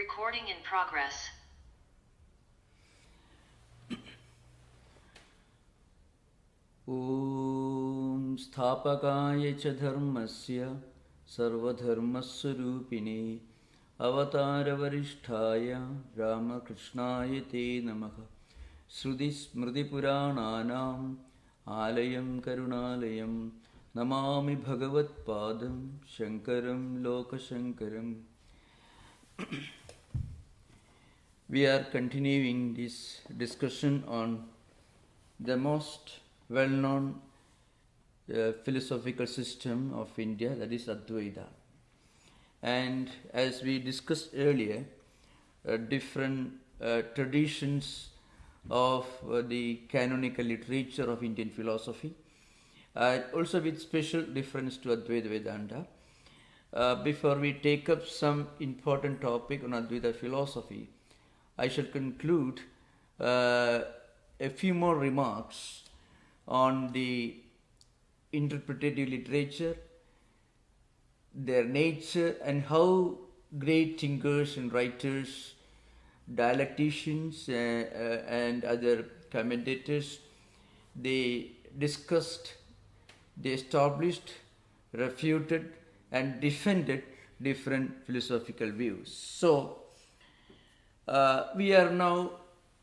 Recording in progress. Om Sthapakaya cha dharmasya sarvadharmaswarupine Avataravarishthaya Ramakrishnaya te namaha Sruti Smriti Purananam Alayam Karunalayam Namami Bhagavat Padam Shankaram Lokashankaram. We are continuing this discussion on the most well-known philosophical system of India, that is Advaita. And as we discussed earlier, different traditions of the canonical literature of Indian philosophy, also with special difference to Advaita Vedanta. Before we take up some important topic on Advaita philosophy, I shall conclude a few more remarks on the interpretative literature, their nature, and how great thinkers and writers, dialecticians and other commentators, they discussed, they established, refuted, and defended different philosophical views. So, we are now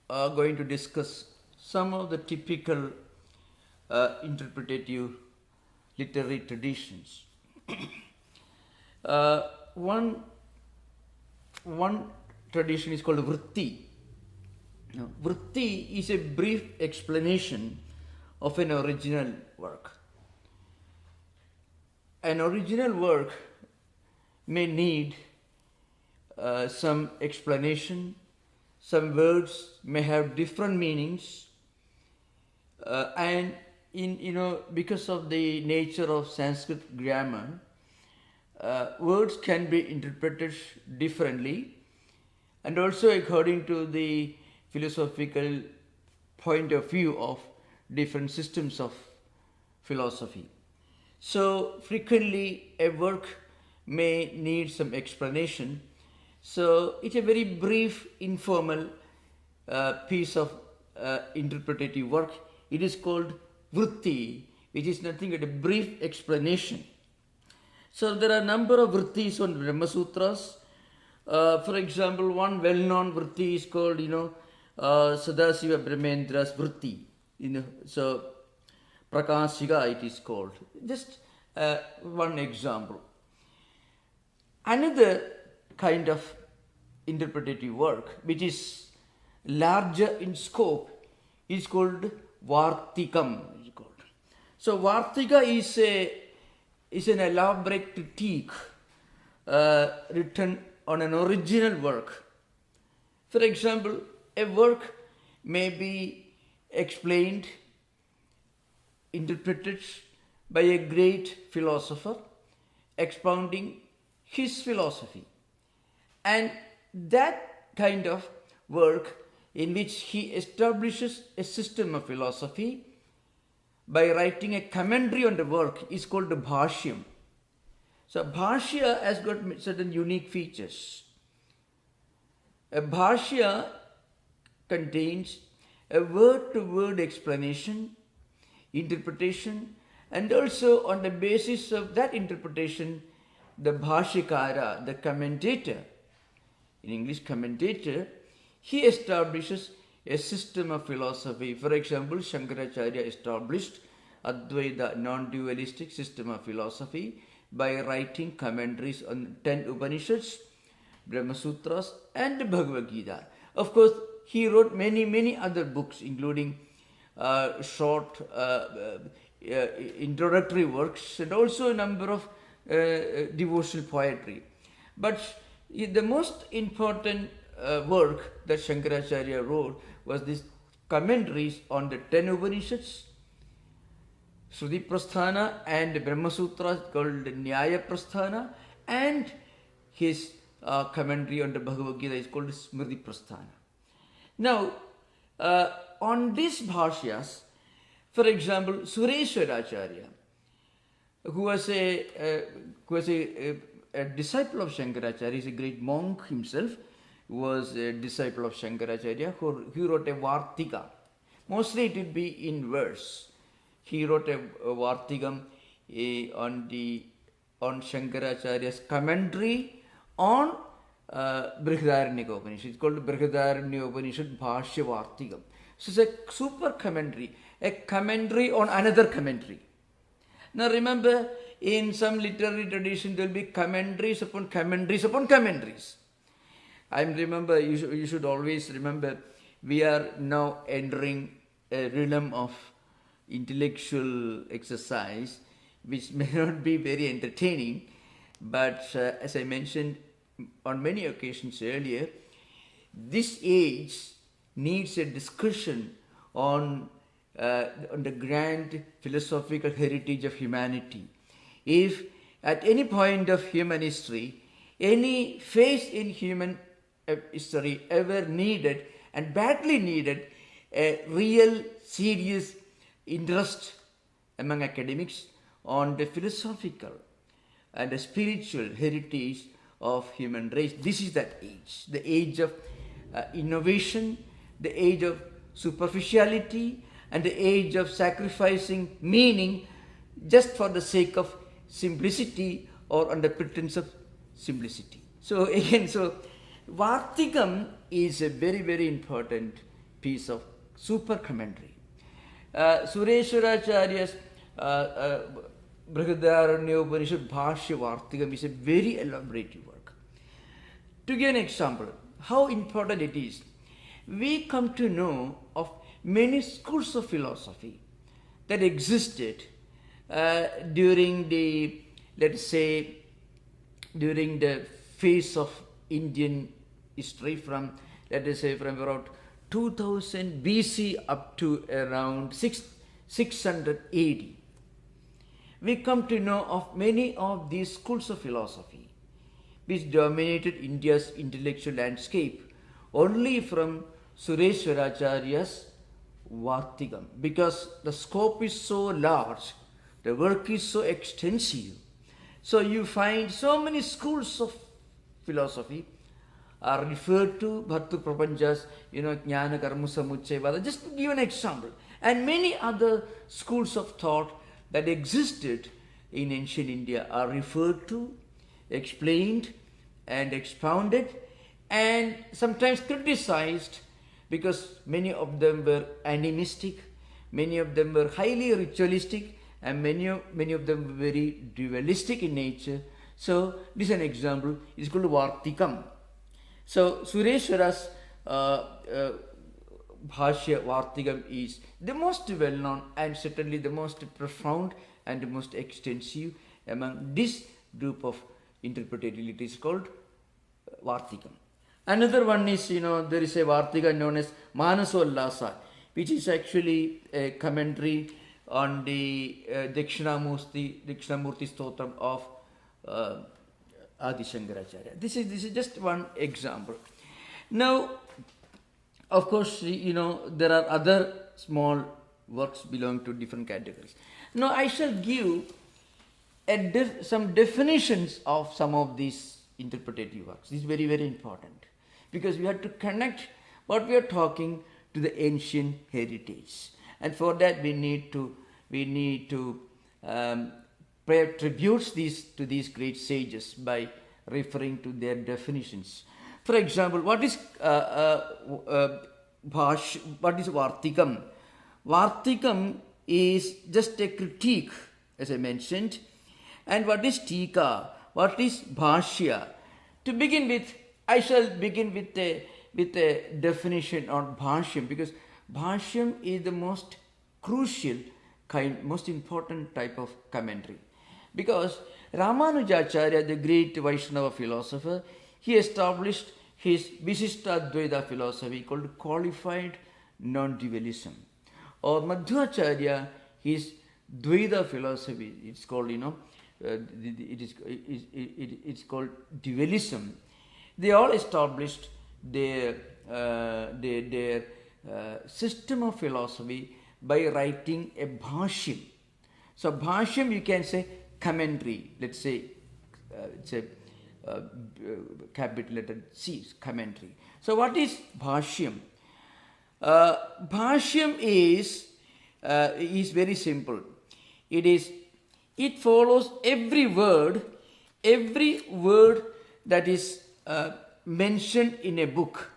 going to discuss some of the typical interpretative literary traditions. One tradition is called vritti. Now, vritti is a brief explanation of an original work. An original work may need some explanation. Some words may have different meanings, and because of the nature of Sanskrit grammar, words can be interpreted differently, and also according to the philosophical point of view of different systems of philosophy. So frequently a work may need some explanation. So it's a very brief, informal piece of interpretative work. It is called vritti, which is nothing but a brief explanation. So there are a number of vrittis on Brahma Sutras. For example, one well-known vritti is called, Sadasiva Brahmendra's vritti. So Prakashika it is called. Just one example. Another kind of interpretative work, which is larger in scope, is called Vartikam. So Vartika is an elaborate critique written on an original work. For example, a work may be explained, interpreted by a great philosopher, expounding his philosophy. And that kind of work in which he establishes a system of philosophy by writing a commentary on the work is called the bhashyam. So bhashya has got certain unique features. A bhashya contains a word-to-word explanation, interpretation, and also on the basis of that interpretation, the bhashikara, the commentator, in English commentator, he establishes a system of philosophy. For example, Shankaracharya established Advaita non-dualistic system of philosophy by writing commentaries on 10 Upanishads, Brahma Sutras, and the Bhagavad Gita. Of course, he wrote many other books, including short introductory works and also a number of devotional poetry. But the most important work that Shankaracharya wrote was these commentaries on the 10 Upanishads, Shruti Prasthana and Brahma Sutras called Nyaya Prasthana, and his commentary on the Bhagavad Gita is called Smriti Prasthana. Now, on these bhashyas, for example, Sureshwaracharya, who was a disciple of Shankaracharya, is a great monk himself, was a disciple of Shankaracharya, he wrote a Vartika. Mostly it would be in verse. He wrote a Vartikam on Shankaracharya's commentary on Brihadaranyaka Upanishad. It's called Brihadaranyaka Upanishad Bhashya Vartikam. So it's a super commentary, a commentary on another commentary. Now remember, in some literary tradition there will be commentaries upon commentaries upon commentaries. I remember, you should always remember, we are now entering a realm of intellectual exercise which may not be very entertaining, but as I mentioned on many occasions earlier, this age needs a discussion on the grand philosophical heritage of humanity. If at any point of human history, any phase in human history ever needed and badly needed a real serious interest among academics on the philosophical and the spiritual heritage of human race, this is that age, the age of innovation, the age of superficiality, and the age of sacrificing meaning just for the sake of simplicity or under pretense of simplicity. So again, Vartikam is a very, very important piece of super commentary. Sureshwaracharya's Brihadaranyaka Upanishad Bhashya Vartikam is a very elaborate work. To give an example, how important it is, we come to know of many schools of philosophy that existed during the, let's say, during the phase of Indian history from, let us say, from around 2000 BC up to around 600 AD. We come to know of many of these schools of philosophy which dominated India's intellectual landscape only from Sureshwaracharya's Vartikam, because the scope is so large, the work is so extensive. So you find so many schools of philosophy are referred to Bhartu Prapancha's, Jnana Karma Samuchaya, just to give an example. And many other schools of thought that existed in ancient India are referred to, explained and expounded, and sometimes criticized, because many of them were animistic, many of them were highly ritualistic, and many of them were very dualistic in nature. So this is an example. It's called Vartikam. So Sureshwara's Bhashya Vartikam is the most well known and certainly the most profound and the most extensive among this group of interpretative literature called Vartikam. Another one is, there is a Vartika known as Manasollasa, which is actually a commentary on the Dakshinamurti Stotram of Adi Shankaracharya. This is just one example. Now, of course, there are other small works belonging to different categories. Now, I shall give some definitions of some of these interpretative works. This is very, very important, because we have to connect what we are talking to the ancient heritage, and for that we need to pay tributes to these great sages by referring to their definitions. For example, what is Vartikam? Vartikam is just a critique, as I mentioned. And what is Tika? What is Bhashya? To begin with, I shall begin with a definition on Bhashyam, because Bhashyam is the most crucial most important type of commentary. Because Ramanujacharya, the great Vaishnava philosopher, he established his Visishtadvaita philosophy called qualified non-dualism. Or Madhvacharya, his Dvaita philosophy, it's called, it's called dualism. They all established their system of philosophy by writing a bhashyam. So bhashyam, you can say commentary. Let's say it's a capital letter C, commentary. So what is Bhashyam? Bhashyam is very simple. It follows every word that is mentioned in a book,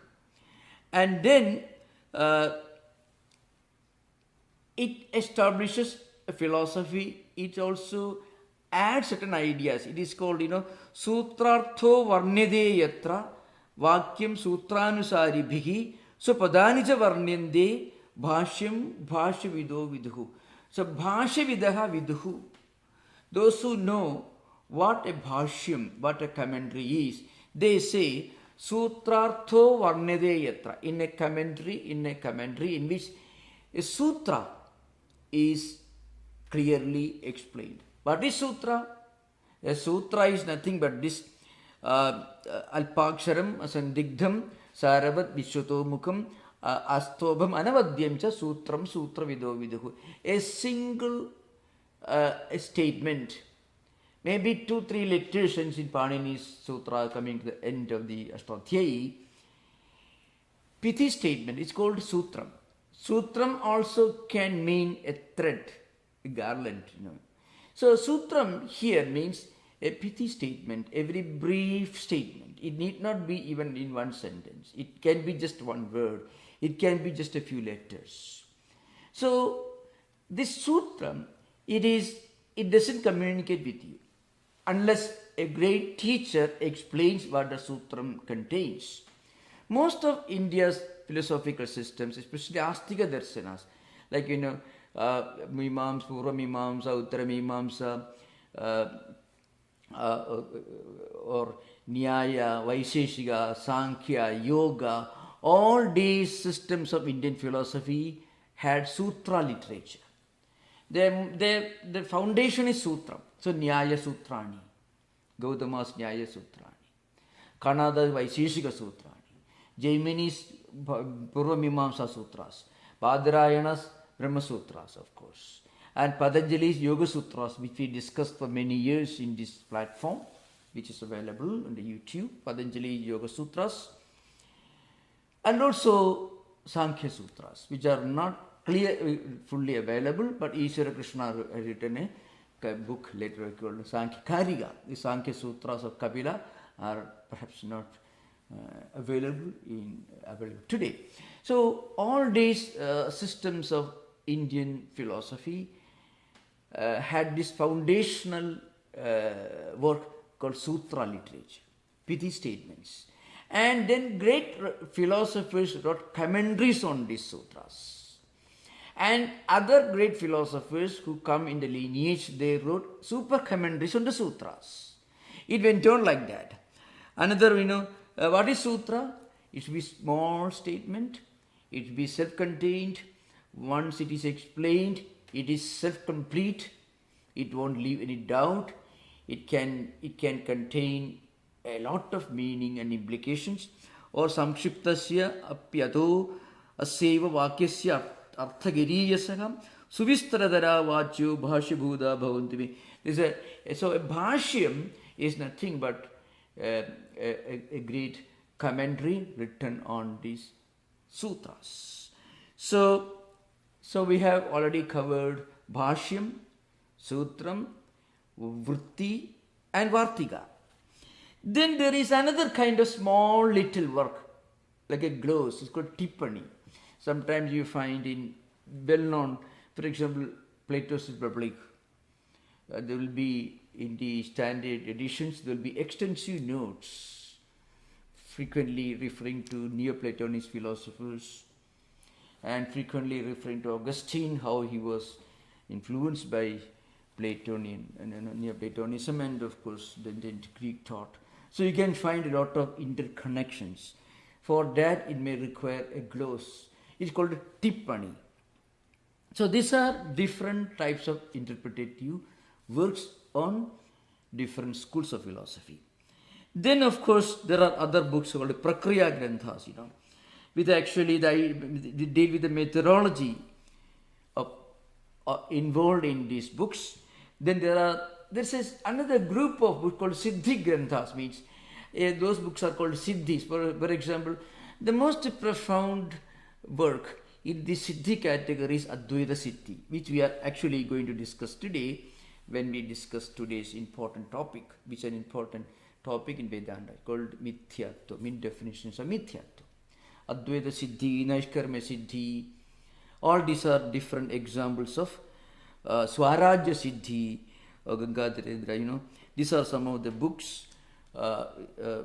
and then it establishes a philosophy. It also adds certain ideas. It is called, Sutrartho Varnede Yatra Vakyam Sutranusari Bhihi Supadanija Varnende Bhashyam Bhashyavido Viduhu. So Bhashyavidaha Viduhu, those who know what a bhashyam, what a commentary is, they say Sutrartho Varnede Yatra, in a commentary in which a sutra is clearly explained. What is sutra? A sutra is nothing but this Alpaksharam Asandigdham Saravat Vishwato Mukham Astobham Anavadyamcha Sutram Sutra Vido Viduhu. A single statement, maybe 2-3 letters in Panini's sutra coming to the end of the Ashtadhyayi. Piti statement is called sutram. Sutram also can mean a thread, a garland, So sutram here means a pithy statement, a very brief statement. It need not be even in one sentence. It can be just one word. It can be just a few letters. So this sutram, it doesn't communicate with you unless a great teacher explains what the sutram contains. Most of India's philosophical systems, especially Astika Darsanas, like Mimamsa, Purva Mimamsa, Uttara Mimamsa, or Nyaya, Vaisheshika, Sankhya, Yoga, all these systems of Indian philosophy had sutra literature. The foundation is sutra. So Nyaya Sutrani, Gautama's Nyaya Sutrani, Kanada's Vaisheshika Sutrani, Jaimini's Purva Mimamsa Sutras, Badarayana's Brahma Sutras, of course, and Patanjali's Yoga Sutras, which we discussed for many years in this platform, which is available on the YouTube, Patanjali Yoga Sutras, and also Sankhya Sutras, which are not fully available, but Ishvara Krishna has written a book later called Sankhya Kariga. The Sankhya Sutras of Kapila are perhaps not available today. So all these systems of Indian philosophy had this foundational work called sutra literature, pithy statements. And then great philosophers wrote commentaries on these sutras. And other great philosophers who come in the lineage, they wrote super commentaries on the sutras. It went on like that. Another, what is sutra? It should be small statement. It should be self-contained. Once it is explained, it is self-complete. It won't leave any doubt. It can contain a lot of meaning and implications. Or samshiptasya apyato aseva vakyasya arthagiriyasakam suvistaradara vachyo bhashyabhuda bhavantivi. So a bhashyam is nothing but a great commentary written on these sutras. So we have already covered bhashyam, sutram, vritti and vartika. Then there is another kind of small little work, like a gloss. It's called tippani. Sometimes you find in well-known, for example, Plato's Republic, there will be in the standard editions, there will be extensive notes, frequently referring to Neoplatonist philosophers and frequently referring to Augustine, how he was influenced by Neoplatonism and of course the Greek thought. So you can find a lot of interconnections. For that it may require a gloss. It's called tippani. So these are different types of interpretative works on different schools of philosophy. Then of course there are other books called Prakriya Granthas, with actually they deal with the methodology involved in these books. Then there is another group of books called Siddhi Granthas, means Those books are called Siddhis. For example, the most profound work in the Siddhi category is Advaita Siddhi, which we are actually going to discuss today when we discuss today's important topic, which is an important topic in Vedanta called Mithyatva, mean definitions of Mithyatva. Advaita Siddhi, Naishkarma Siddhi, all these are different examples of Swarajya Siddhi, Gangadharendra, these are some of the books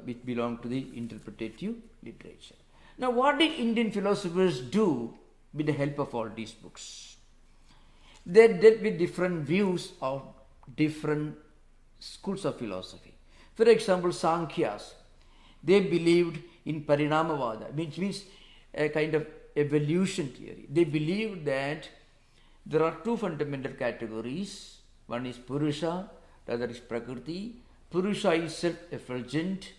which belong to the interpretative literature. Now, what did Indian philosophers do with the help of all these books? They dealt with different views of different schools of philosophy. For example, Sankhyas, they believed in Parinamavada, which means a kind of evolution theory. They believed that there are two fundamental categories. One is Purusha, the other is Prakriti. Purusha is self-effulgent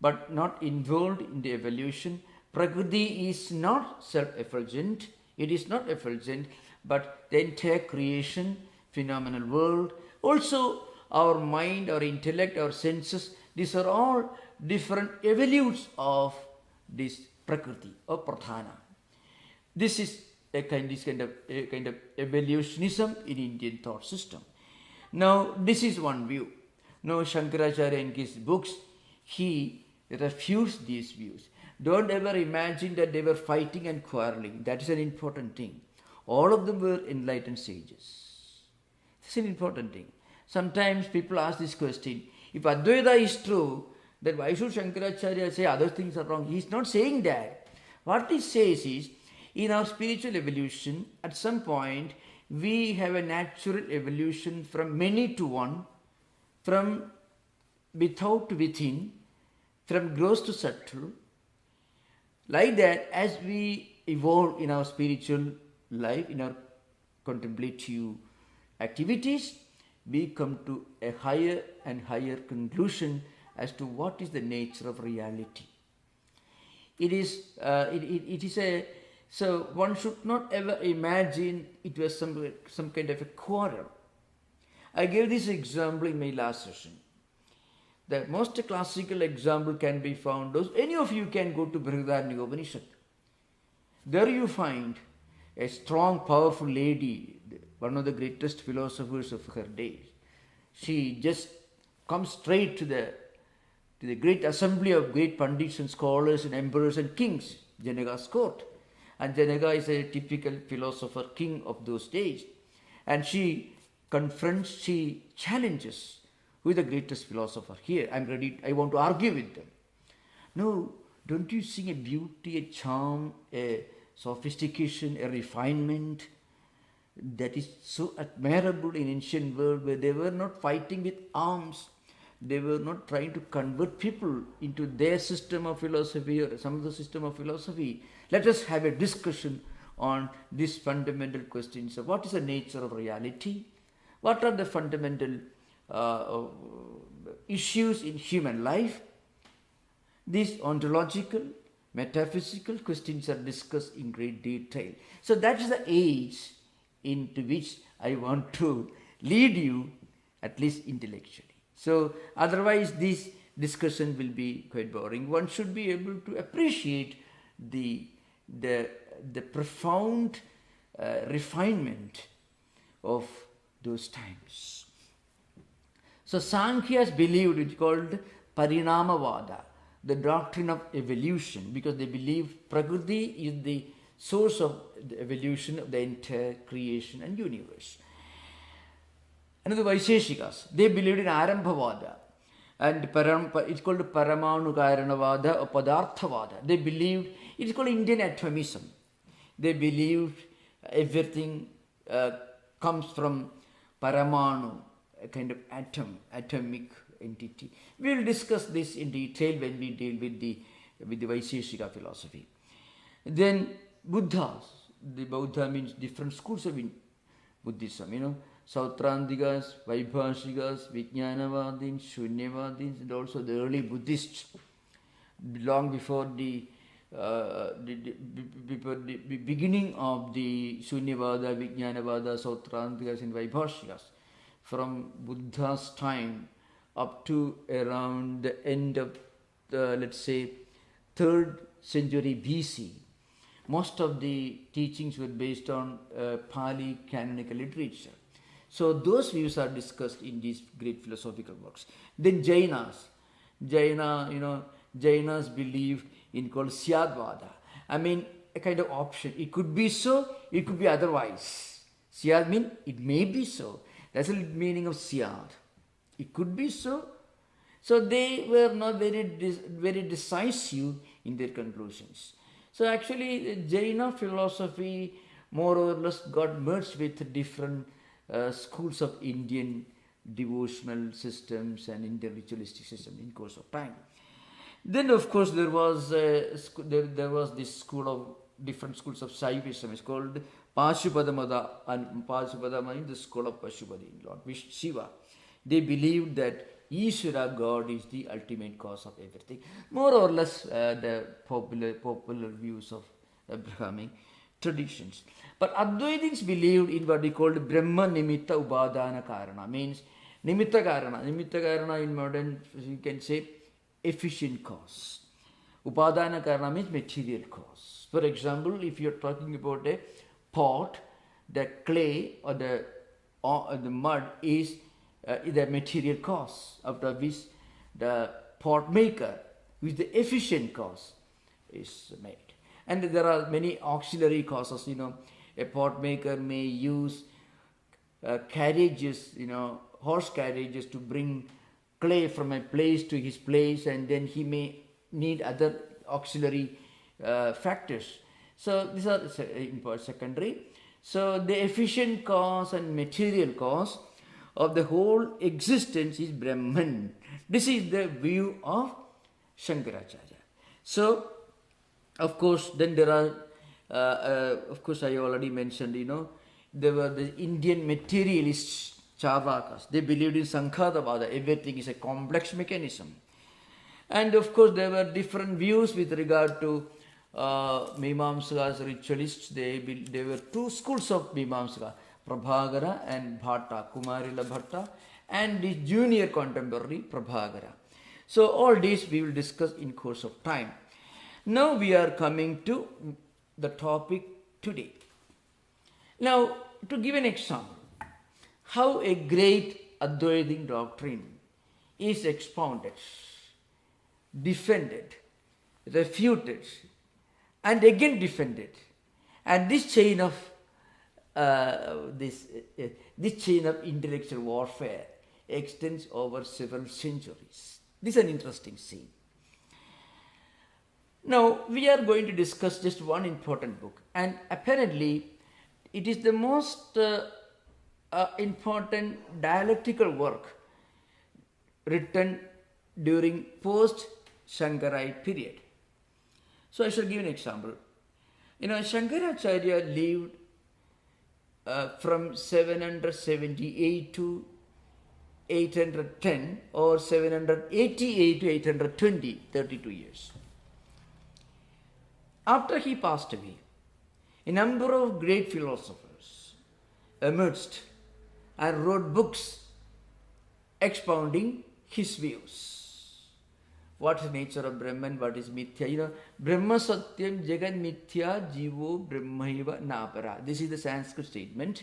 but not involved in the evolution. Prakriti is not self-effulgent, it is not effulgent, but the entire creation, phenomenal world, also our mind, our intellect, our senses, these are all different evolutes of this Prakriti or Pradhana. This is a kind of evolutionism in Indian thought system. Now, this is one view. Now, Shankaracharya in his books, he refused these views. Don't ever imagine that they were fighting and quarreling. That is an important thing. All of them were enlightened sages. This is an important thing. Sometimes people ask this question, if Advaita is true, then why should Shankaracharya say other things are wrong? He is not saying that. What he says is, in our spiritual evolution, at some point, we have a natural evolution from many to one, from without to within, from gross to subtle. Like that, as we evolve in our spiritual life, in our contemplative activities, we come to a higher and higher conclusion as to what is the nature of reality. So one should not ever imagine it was some kind of a quarrel. I gave this example in my last session. The most classical example can be found, any of you can go to Brihadaranyaka. There you find a strong, powerful lady, one of the greatest philosophers of her days. She just comes straight to the great assembly of great pandits and scholars and emperors and kings, Janaka's court. And Janaka is a typical philosopher king of those days. And she confronts, she challenges, who is the greatest philosopher here? I want to argue with them. No, don't you see a beauty, a charm, a sophistication, a refinement that is so admirable in ancient world, where they were not fighting with arms, they were not trying to convert people into their system of philosophy or some other system of philosophy. Let us have a discussion on these fundamental questions of what is the nature of reality, what are the fundamental issues in human life. These ontological, metaphysical questions are discussed in great detail. So that is the age into which I want to lead you, at least intellectually. So otherwise this discussion will be quite boring. One should be able to appreciate the profound refinement of those times. So Sankhyas believed, it's called Parinamavada, the doctrine of evolution, because they believe Prakriti is the source of the evolution of the entire creation and universe. Another Vaisheshikas, they believed in Arambhavada, and it's called Paramanu Karanavada or Padarthavada. They believed, it's called Indian atomism. They believed everything comes from Paramanu, a kind of atomic entity. We will discuss this in detail when we deal with the Vaisheshika philosophy. Then Buddhas, the Buddha means different schools of Buddhism, Sautrantikas, Vaibhashikas, Vijnanavadins, Shunyavadins, and also the early Buddhists, long before the beginning of the Shunyavada, Vijnanavada, Sautrantikas and Vaibhashikas. From Buddha's time up to around the end of let's say, 3rd century BC. Most of the teachings were based on Pali canonical literature. So those views are discussed in these great philosophical works. Then Jainas. Jainas believe in called Syadvada. I mean, a kind of option. It could be so, it could be otherwise. Syad means it may be so. That's the meaning of Syad. It could be so. So they were not very decisive in their conclusions. So actually, Jaina philosophy more or less got merged with different schools of Indian devotional systems and Indian ritualistic system in course of time. Then, of course, there was this school of different schools of Shaivism. It's called Pashupadamada, and Pashupadama is the school of Pashupati, Lord Shiva. They believed that Ishvara, God, is the ultimate cause of everything. More or less the popular views of Abrahamic traditions. But Advaitins believed in what we called Brahma Nimitta Upadana Karana. Means Nimitta Karana. Nimitta Karana in modern, you can say, efficient cause. Upadana Karana means material cause. For example, if you're talking about a pot, the clay or the mud is the material cause, out of which the pot maker, who is the efficient cause, is made. And there are many auxiliary causes. A pot maker may use carriages, horse carriages to bring clay from a place to his place, and then he may need other auxiliary factors. So these are secondary. So the efficient cause and material cause of the whole existence is Brahman. This is the view of Shankaracharya. So, of course, then there are, of course, I already mentioned, there were the Indian materialists, Charvakas. They believed in Sankhadavada. Everything is a complex mechanism. And of course, there were different views with regard to Mimamsakas, ritualists. There were two schools of Mimamsaka, Prabhagara and Bhatta, Kumarila Bhatta, and the junior contemporary Prabhagara. So all these we will discuss in course of time. Now we are coming to the topic today. Now, to give an example, how a great Advaitic doctrine is expounded, defended, refuted, and again defended, and this chain of this chain of intellectual warfare extends over several centuries. This is an interesting scene. Now, we are going to discuss just one important book, and apparently it is the most important dialectical work written during post-Shankarite period. So I shall give an example. Shankaracharya lived from 778 to 810 or 788 to 820, 32 years. After he passed away, a number of great philosophers emerged and wrote books expounding his views. What is the nature of Brahman? What is Mithya? Brahma Satyam Jagan Mithya Jivo Brahmaiva Napara. This is the Sanskrit statement,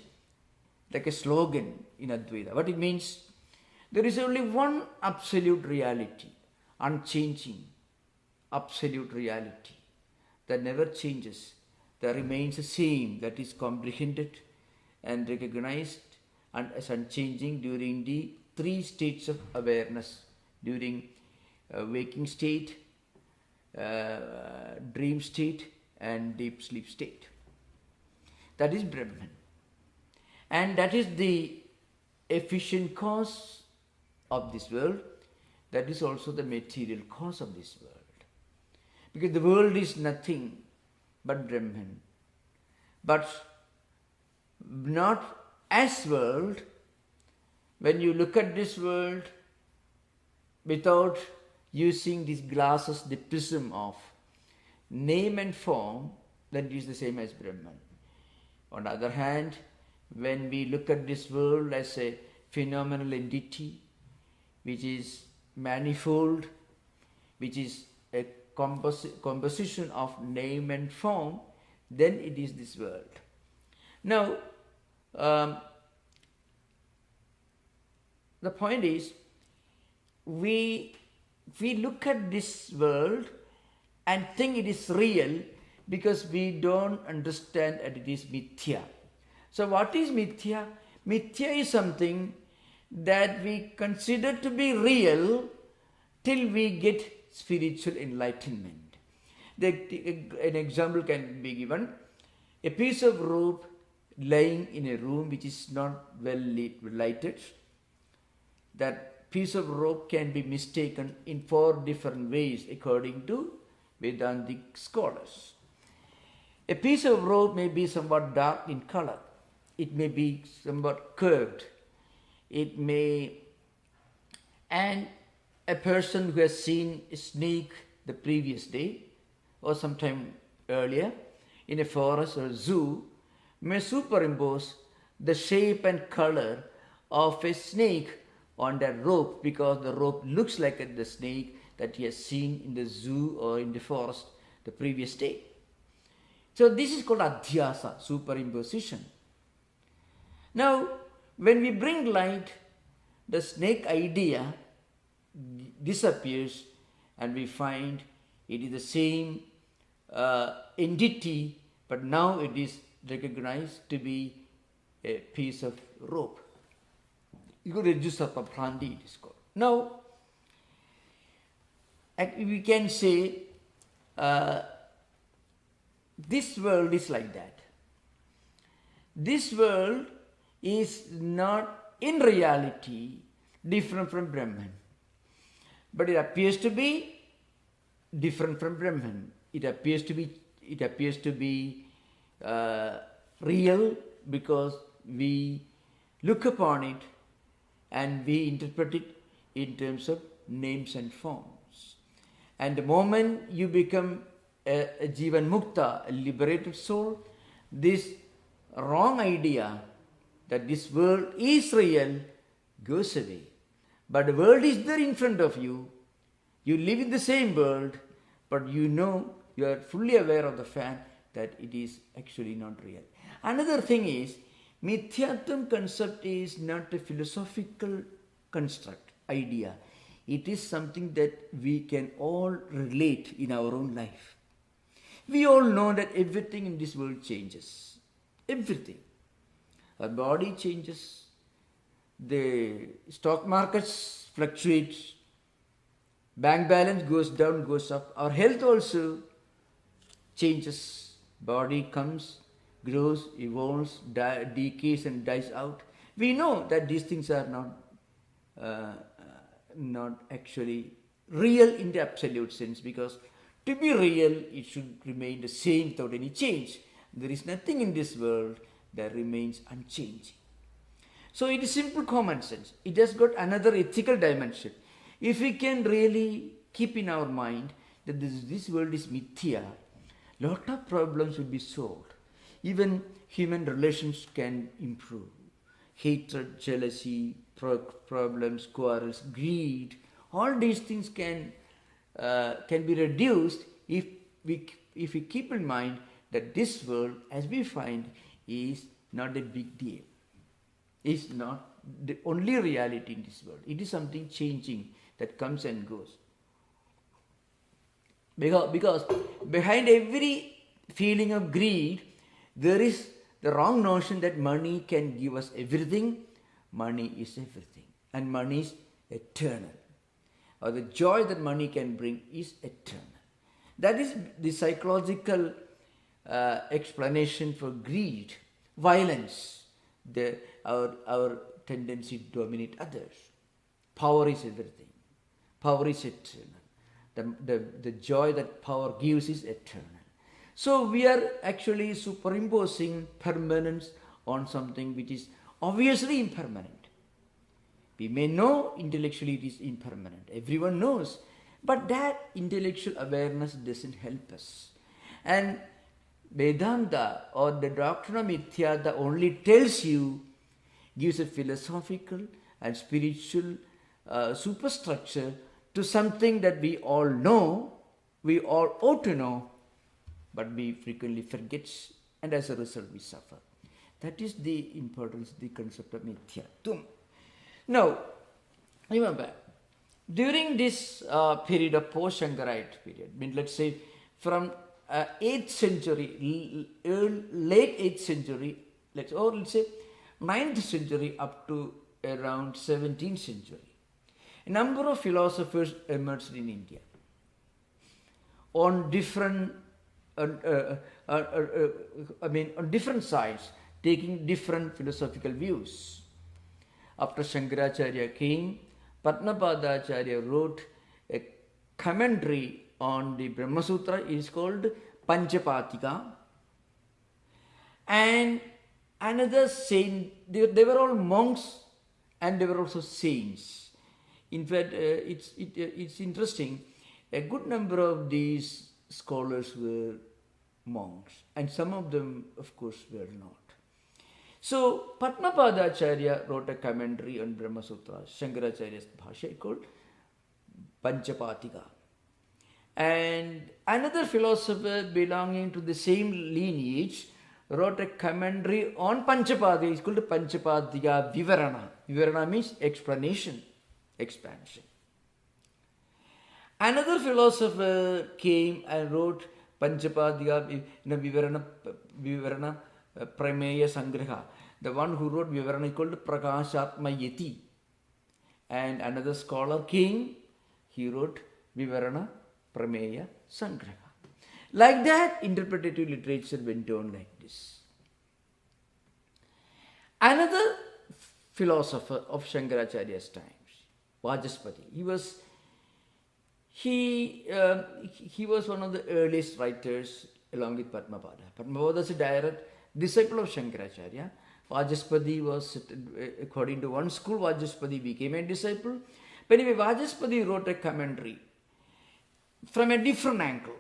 like a slogan in Advaita. What it means? There is only one absolute reality, unchanging, absolute reality that never changes, that remains the same, that is comprehended and recognized and as unchanging during the three states of awareness, during waking state, dream state, and deep sleep state. That is Brahman. And that is the efficient cause of this world. That is also the material cause of this world. Because the world is nothing but Brahman. But not as world. When you look at this world without using these glasses, the prism of name and form, that is the same as Brahman. On the other hand, when we look at this world as a phenomenal entity, which is manifold, which is a composition of name and form, then it is this world. Now, the point is, we look at this world and think it is real because we don't understand that it is mithya. So what is mithya? Mithya is something that we consider to be real till we get spiritual enlightenment. An example can be given. A piece of rope lying in a room which is not well lighted. That piece of rope can be mistaken in 4 different ways according to Vedantic scholars. A piece of rope may be somewhat dark in color. It may be somewhat curved. It may, and a person who has seen a snake the previous day or sometime earlier in a forest or zoo may superimpose the shape and color of a snake on that rope because the rope looks like the snake that he has seen in the zoo or in the forest the previous day. So this is called adhyasa, superimposition. Now, when we bring light, the snake idea disappears and we find it is the same entity, but now it is recognized to be a piece of rope. Rajusapapranti it is called. Now, we can say this world is like that. This world is not in reality different from Brahman, but it appears to be different from Brahman. It appears to be real because we look upon it and we interpret it in terms of names and forms. And the moment you become a Jivan Mukta, a liberated soul, this wrong idea that this world is real goes away. But the world is there in front of you. You live in the same world, but you are fully aware of the fact that it is actually not real. Another thing is, Mithyatvam concept is not a philosophical construct, idea. It is something that we can all relate in our own life. We all know that everything in this world changes. Everything. Our body changes. The stock markets fluctuate. Bank balance goes down, goes up. Our health also changes. Body comes, grows, evolves, decays and dies out. We know that these things are not actually real in the absolute sense, because to be real, it should remain the same without any change. There is nothing in this world that remains unchanging. So it is simple common sense. It has got another ethical dimension. If we can really keep in our mind that this world is mithya, lot of problems will be solved. Even human relations can improve. Hatred, jealousy, problems, quarrels, greed, all these things can be reduced if we keep in mind that this world, as we find, is not a big deal. It's not the only reality in this world. It is something changing that comes and goes. Because behind every feeling of greed, there is the wrong notion that money can give us everything. Money is everything. And money is eternal. Or the joy that money can bring is eternal. That is the psychological explanation for greed, violence, our tendency to dominate others. Power is everything. Power is eternal. The joy that power gives is eternal. So we are actually superimposing permanence on something which is obviously impermanent. We may know intellectually it is impermanent. Everyone knows. But that intellectual awareness doesn't help us. And Vedanta or the Doctrine of Mithya that only tells you, gives a philosophical and spiritual superstructure to something that we all know, we all ought to know, but we frequently forget, and as a result we suffer. That is the importance of the concept of Mithyatum. Now, remember, during this period of post-Shankarite period, I mean, let's say from 8th century, late 8th century, let's say 9th century up to around 17th century, a number of philosophers emerged in India on different, on different sides, taking different philosophical views. After Shankaracharya came, Padmapadacharya wrote a commentary on the Brahma Sutra. It is called Panchapatika. And another saint, they were all monks and they were also saints. In fact, it's interesting, a good number of these scholars were monks, and some of them, of course, were not. So, Padmapadacharya wrote a commentary on Brahma Sutra, Shankaracharya's bhasha, called Panchapatika. And another philosopher belonging to the same lineage wrote a commentary on Panchapatika. It's called Panchapatika Vivarana. Vivarana means explanation, expansion. Another philosopher came and wrote Panchapatika Vivarana Prameya Sangraha. The one who wrote Vivarana is called Prakashatmayati. And another scholar came, he wrote Vivarana Prameya Sangraha. Like that, interpretative literature went on like this. Another philosopher of Shankaracharya's times, Vajaspati, he was one of the earliest writers along with Padmapada. Padmapada was a direct disciple of Shankaracharya. Vajaspati was, according to one school, Vajaspati became a disciple. But anyway, Vajaspati wrote a commentary from a different angle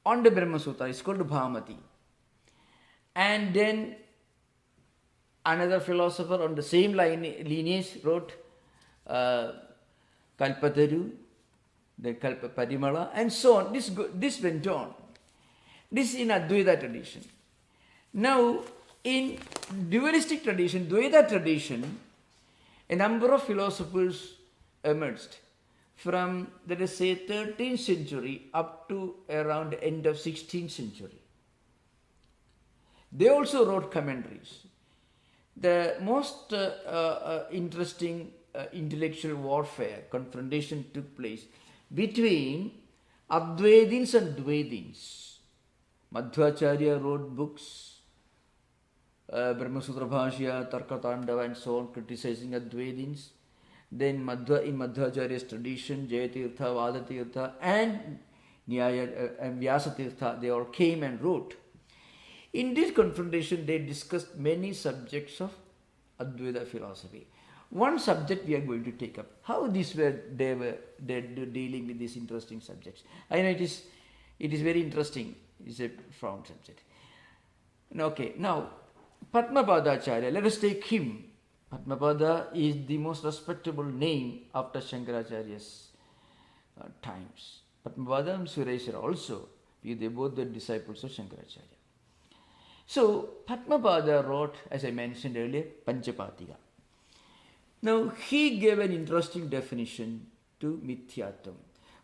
on the Brahma Sutra. It's called Bhamati. And then another philosopher on the same lineage wrote Kalpataru, then Parimala, and so on. This went on. This is in Advaita tradition. Now, in dualistic tradition, Dvaita tradition, a number of philosophers emerged from, let us say, 13th century up to around the end of 16th century. They also wrote commentaries. The most interesting intellectual warfare, confrontation took place between Advaitins and Dvaitins. Madhvacharya wrote books, Brahma Sutra Bhashya, Tarkatandava and so on, criticizing Advaitins. Then in Madhvacharya's tradition, Jayatirtha, Vadatirtha and Nyaya and Vyasatirtha, they all came and wrote. In this confrontation, they discussed many subjects of Advaita philosophy. One subject we are going to take up, how they were dealing with these interesting subjects. I know it is very interesting. It's a profound subject. Okay, now Padmapadacharya, let us take him. Padmapada is the most respectable name after Shankaracharya's times. Padmapada and Sureshwara also, they both the disciples of Shankaracharya. So Padmapada wrote, as I mentioned earlier, Panchapatika. Now he gave an interesting definition to Mithyatum.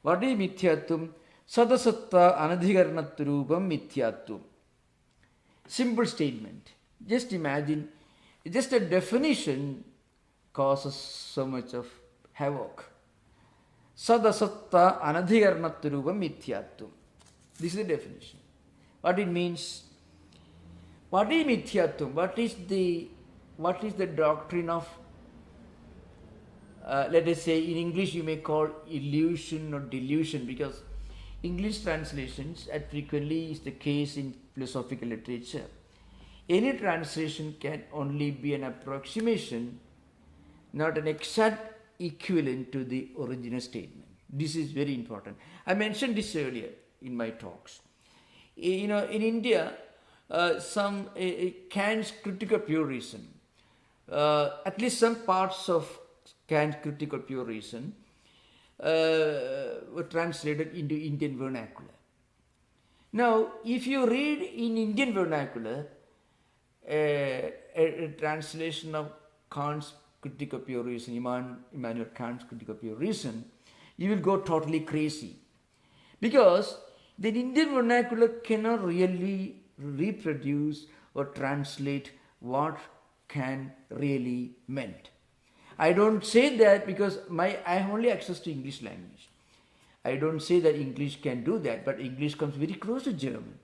What is Mithyatum? Sadasatta anadhikaranatrupam Mithyatum. Simple statement. Just imagine, just a definition causes so much of havoc. Sadasatta anadhikaranatrupam Mithyatum. This is the definition. What it means? What is Mithyatum? What is the doctrine of, let us say in English you may call illusion or delusion, because English translations at frequently is the case in philosophical literature. Any translation can only be an approximation, not an exact equivalent to the original statement. This is very important. I mentioned this earlier in my talks. In India, some Kant's Critique of Pure Reason, at least some parts of Kant's Critique of Pure Reason were translated into Indian vernacular. Now, if you read in Indian vernacular a translation of Kant's Critique of Pure Reason, Immanuel Kant's Critique of Pure Reason, you will go totally crazy. Because the Indian vernacular cannot really reproduce or translate what Kant really meant. I don't say that because I have only access to English language. I don't say that English can do that, but English comes very close to German.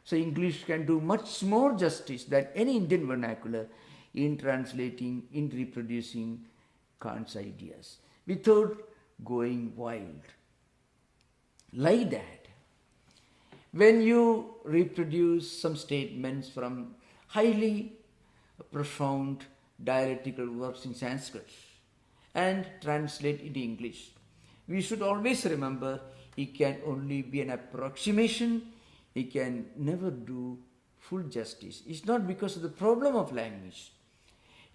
So English can do much more justice than any Indian vernacular in translating, in reproducing Kant's ideas without going wild. Like that, when you reproduce some statements from highly profound dialectical works in Sanskrit and translate into English, we should always remember it can only be an approximation. It can never do full justice. It's not because of the problem of language.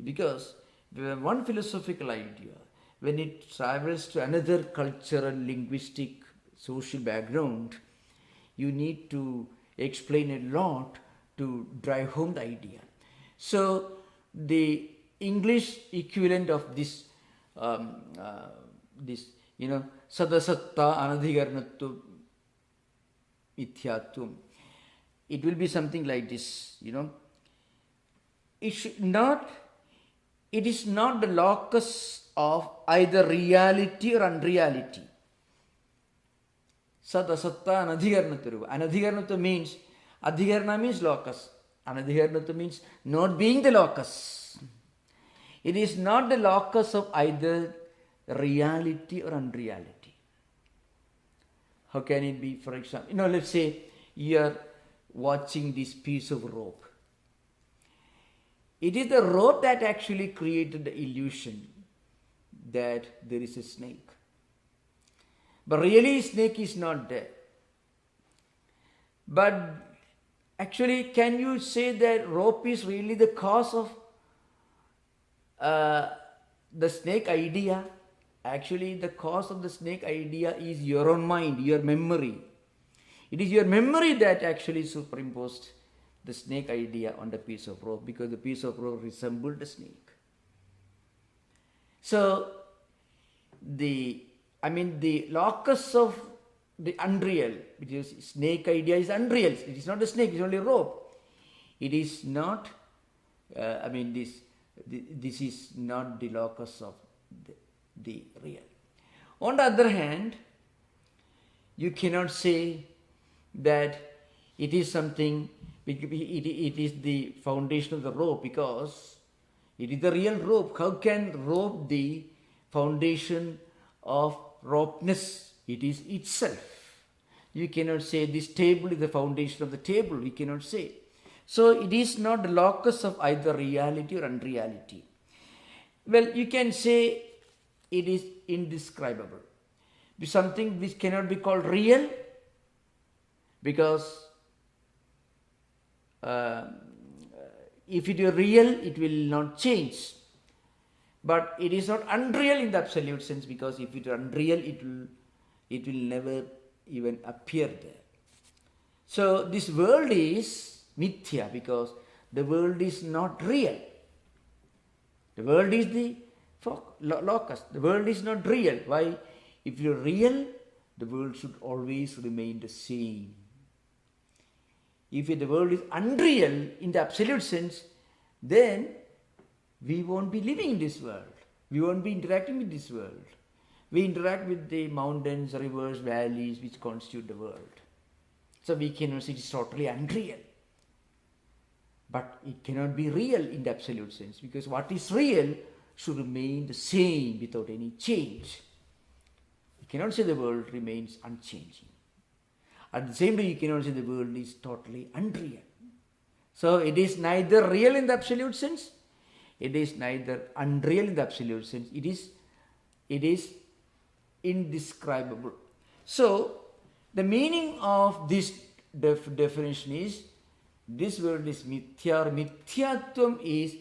Because one philosophical idea, when it travels to another cultural, linguistic, social background, you need to explain a lot to drive home the idea. So the English equivalent of this, sadasatta anadhikarnatva mithyatvam, it will be something like this, It is not the locus of either reality or unreality. Sadasatta anadhikarnatva. Anadhikarnatva means, adhikarna means locus. Anadhikarnatva means not being the locus. It is not the locus of either reality or unreality. How can it be? For example, let's say you are watching this piece of rope. It is the rope that actually created the illusion that there is a snake. But really, snake is not there. But actually, can you say that rope is really the cause of the snake idea? Actually, the cause of the snake idea is your own mind, your memory. It is your memory that actually superimposed the snake idea on the piece of rope, because the piece of rope resembled the snake. So, the locus of the unreal, which is snake idea, is unreal. It is not a snake, it is only a rope. It is not, this is not the locus of the real. On the other hand, you cannot say that it is something, it is the foundation of the rope, because it is the real rope. How can rope the foundation of ropeness? It is itself. You cannot say this table is the foundation of the table. We cannot say. So it is not the locus of either reality or unreality. Well, you can say it is indescribable. Something which cannot be called real, because if it is real, it will not change. But it is not unreal in the absolute sense, because if it is unreal, it will never even appear there. So this world is mithya, because the world is not real. The world is the locus. The world is not real. Why? If you are real, the world should always remain the same. If the world is unreal in the absolute sense, then we won't be living in this world. We won't be interacting with this world. We interact with the mountains, rivers, valleys which constitute the world. So we cannot say it is totally unreal. But it cannot be real in the absolute sense, because what is real should remain the same without any change. You cannot say the world remains unchanging. At the same time, you cannot say the world is totally unreal. So it is neither real in the absolute sense, it is neither unreal in the absolute sense. It is indescribable. So the meaning of this definition is, this world is mithya, or mithyatvam is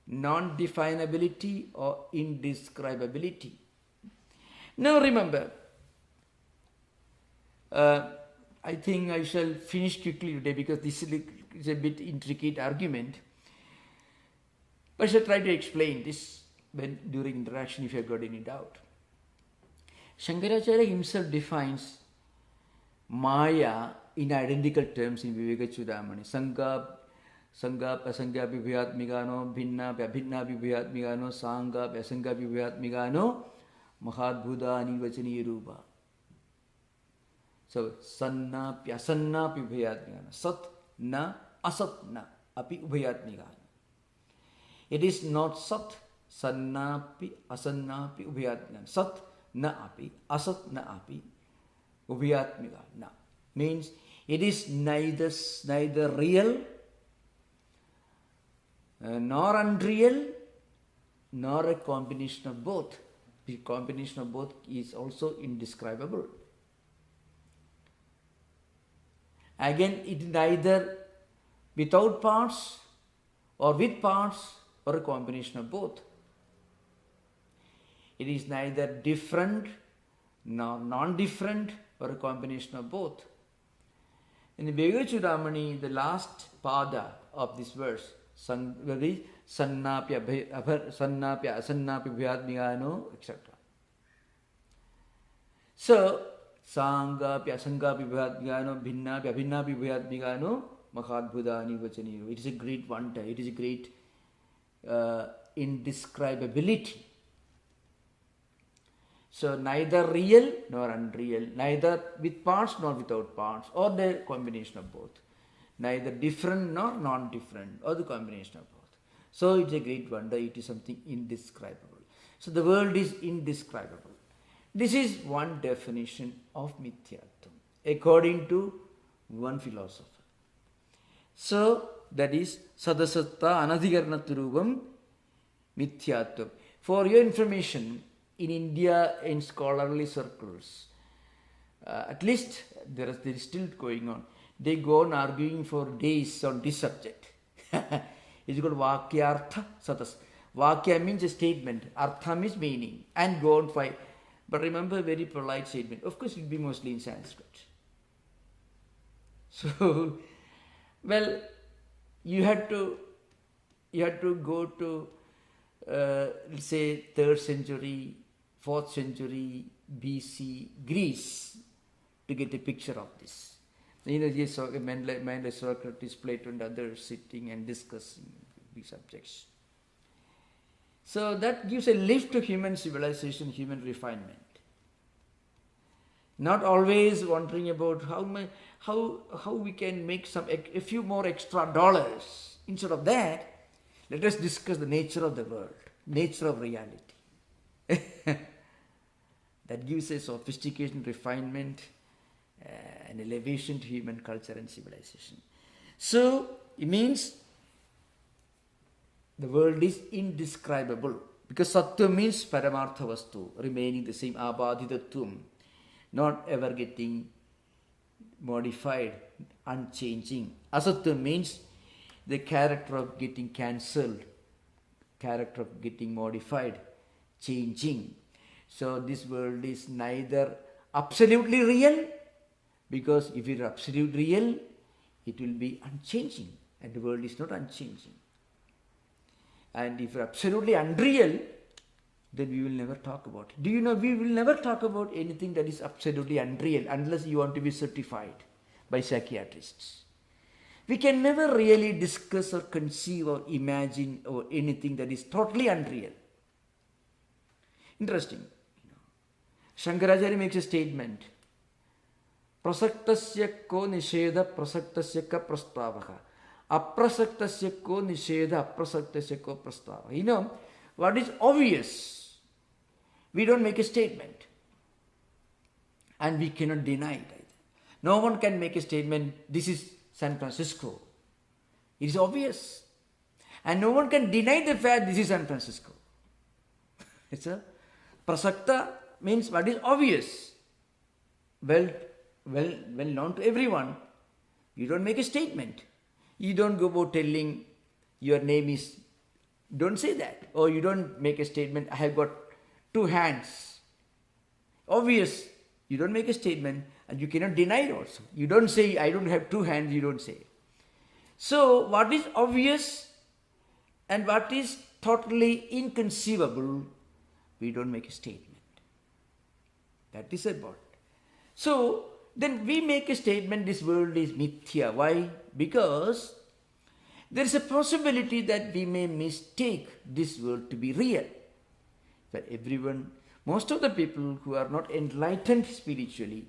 non-definability or indescribability. Now remember, I think I shall finish quickly today because this is a bit intricate argument. But I shall try to explain this during interaction if you have got any doubt. Shankaracharya himself defines Maya in identical terms in Vivekachudamani. Sangha Pasangha Vibhyatmigano, Bhinna Abhinna Vibhyatmigano, Sangha Pasangha Vibhyatmigano, Mahadbhuda Nivachani Rupa. So, Sanna Pyasanna Vibhyatmigano, Sat Na Asat Na Api Ubhyatmigano. It is not Sat, Sanna Pi Asanna Pi Ubhyatmigano. Sat Na Api, Asat Na Api Ubhyatmigano. Means it is neither real nor unreal, nor a combination of both. The combination of both is also indescribable. Again, it is neither without parts or with parts or a combination of both. It is neither different nor non-different or a combination of both. In the Vivekachudamani, the last pada of this verse, Sannapya Asannapi Vyatmigano, etc. So, Sangha Pyasangapi Vyatmigano, Bhinna Abhinnapi Vyatmigano, Mahadbhudani Vachaniyo. It is a great wonder, it is a great indescribability. So, neither real nor unreal, neither with parts nor without parts, or the combination of both. Neither different nor non-different, or the combination of both. So, it's a great wonder, it is something indescribable. So, the world is indescribable. This is one definition of Mithyatvam, according to one philosopher. So, that is Sadasatta Anadhikaranaturubam Mithyatvam. For your information, in India, in scholarly circles, at least there is still going on. They go on arguing for days on this subject. It's called Vakyartha Sadas. Vakya means a statement, Artha means meaning, and go on fight. But remember, a very polite statement. Of course, it will be mostly in Sanskrit. So, well, you had to go to, let's say, 3rd century, 4th century BC Greece to get a picture of this. You know, you saw men like Socrates, Plato and others sitting and discussing these subjects. So that gives a lift to human civilization, human refinement. Not always wondering about how we can make a few more extra dollars. Instead of that, let us discuss the nature of the world, nature of reality. That gives a sophistication, refinement, an elevation to human culture and civilization. So, it means the world is indescribable, because Sattva means Paramartha Vastu, remaining the same, Abhadhitatvam, not ever getting modified, unchanging. Asatva means the character of getting cancelled, character of getting modified, changing. So this world is neither absolutely real, because if it is absolutely real, it will be unchanging, and the world is not unchanging. And if absolutely unreal, then we will never talk about it. Do you know, we will never talk about anything that is absolutely unreal unless you want to be certified by psychiatrists. We can never really discuss or conceive or imagine or anything that is totally unreal. Interesting. Shankaracharya makes a statement. Prasaktasya ko nisheda prasaktasya ka prastavaha. Aprasaktasya ko nisheda aprasaktasya ko prastavaha. You know, what is obvious, we don't make a statement. And we cannot deny it either. No one can make a statement, this is San Francisco. It is obvious. And no one can deny the fact this is San Francisco. It's a prasakta means what is obvious. Well known to everyone. You don't make a statement. You don't go about telling your name is, don't say that. Or you don't make a statement, I have got 2 hands. obvious, you don't make a statement and you cannot deny it also. You don't say, I don't have two hands, you don't say. So what is obvious and what is totally inconceivable, we don't make a statement. That is about. So then we make a statement, this world is mithya. Why? Because there is a possibility that we may mistake this world to be real. But everyone, most of the people who are not enlightened spiritually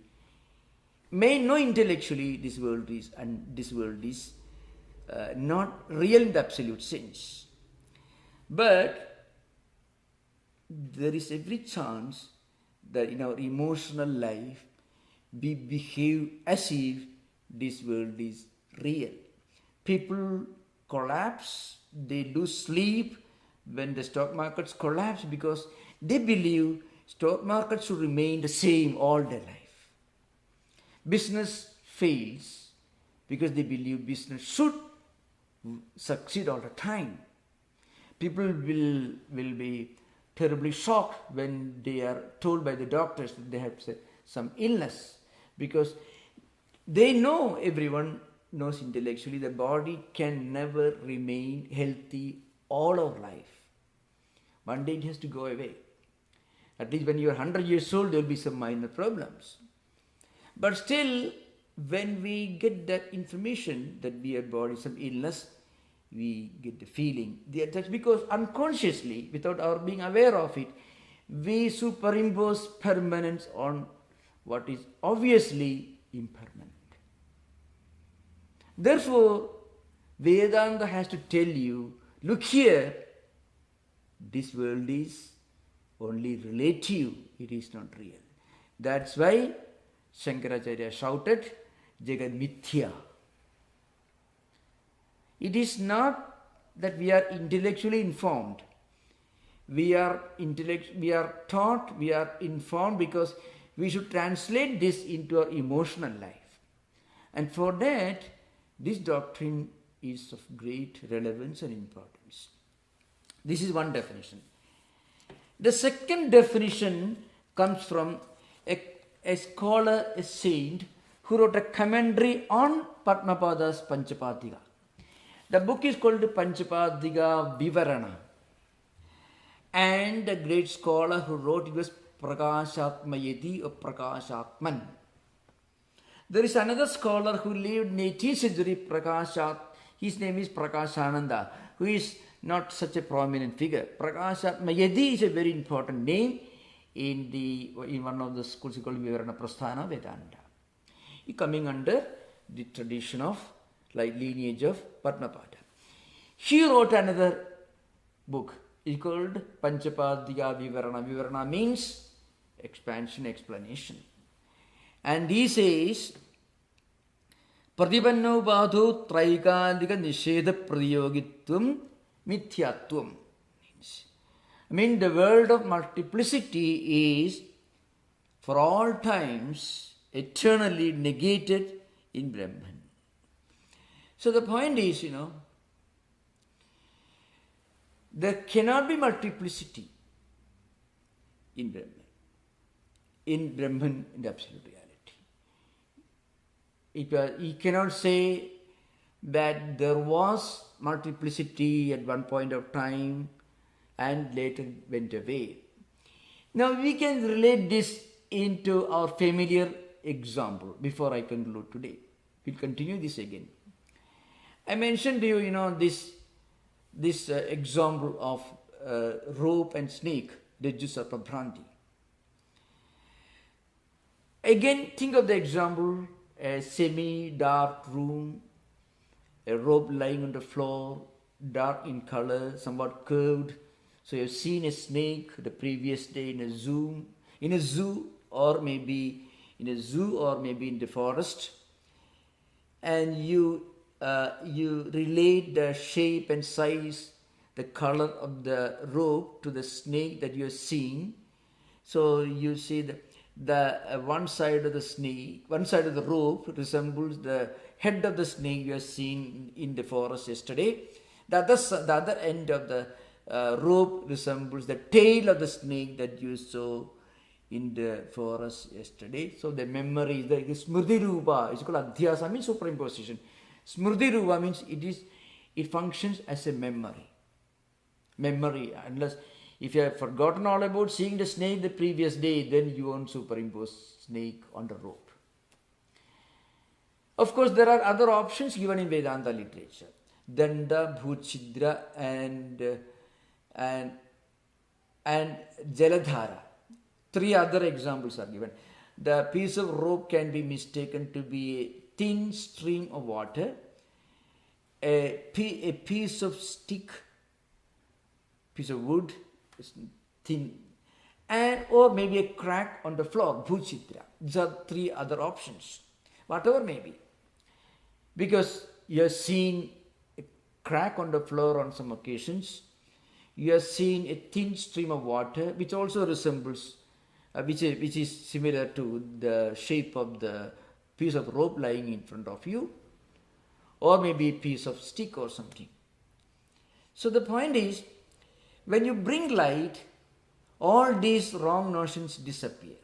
may know intellectually this world is, and this world is not real in the absolute sense. But there is every chance that in our emotional life we behave as if this world is real. People collapse, they lose sleep when the stock markets collapse because they believe stock market should remain the same all their life. Business fails because they believe business should succeed all the time. People will be terribly shocked when they are told by the doctors that they have some illness, because they know, everyone knows intellectually, the body can never remain healthy all our life. One day it has to go away. At least when you are 100 years old, there will be some minor problems. But still, when we get that information that we have body some illness, we get the feeling. That's because unconsciously, without our being aware of it, we superimpose permanence on what is obviously impermanent. Therefore, Vedanta has to tell you, look here, this world is only relative, it is not real. That's why Shankaracharya shouted, Jagat Mithya. It is not that we are intellectually informed. We are taught, we are informed because we should translate this into our emotional life. And for that, this doctrine is of great relevance and importance. This is one definition. The second definition comes from a scholar, a saint, who wrote a commentary on Padmapada's Panchapadika. The book is called Panchapadika Vivarana. And the great scholar who wrote it was Prakashatmayati or Prakashatman. There is another scholar who lived in the 18th century, his name is Prakashananda, who is not such a prominent figure. Prakashatmayati is a very important name in one of the schools called Vivarana Prasthana Vedanta. He coming under the tradition of lineage of Padmapada. He wrote another book. It's called Panchapadika Vivarana. Vivarana means expansion, explanation. And he says, Pratipanno Badho Traikadika Nisheda Prayogitvam Mithyatvam. I mean, the world of multiplicity is for all times eternally negated in Brahman. So the point is, there cannot be multiplicity in Brahman. In Brahman, in the absolute reality. He cannot say that there was multiplicity at one point of time and later went away. Now we can relate this into our familiar example before I conclude today. We'll continue this again. I mentioned to you, this example of rope and snake, Rajju Sarpa Bhranti. Again, think of the example, a semi-dark room, a rope lying on the floor, dark in color, somewhat curved. So you've seen a snake the previous day in a zoo, or maybe in the forest, and you relate the shape and size, the color of the rope to the snake that you are seeing. So you see the one side of the rope resembles the head of the snake you have seen in the forest yesterday. The other end of the rope resembles the tail of the snake that you saw in the forest yesterday. So the memory is like Smriti Rupa. It's called Adhyasa, means superimposition. Smriti Rupa means it functions as a memory. Memory, unless if you have forgotten all about seeing the snake the previous day, then you won't superimpose snake on the rope. Of course, there are other options given in Vedanta literature. Danda, Bhuchidra and Jaladhara. 3 other examples are given. The piece of rope can be mistaken to be a thin stream of water, a piece of stick, piece of wood, thin, and or maybe a crack on the floor, Bhuchidra. These are 3 other options. Whatever may be. Because you have seen a crack on the floor on some occasions, you have seen a thin stream of water which also resembles, which is similar to the shape of the piece of rope lying in front of you, or maybe a piece of stick or something. So the point is, when you bring light, all these wrong notions disappear.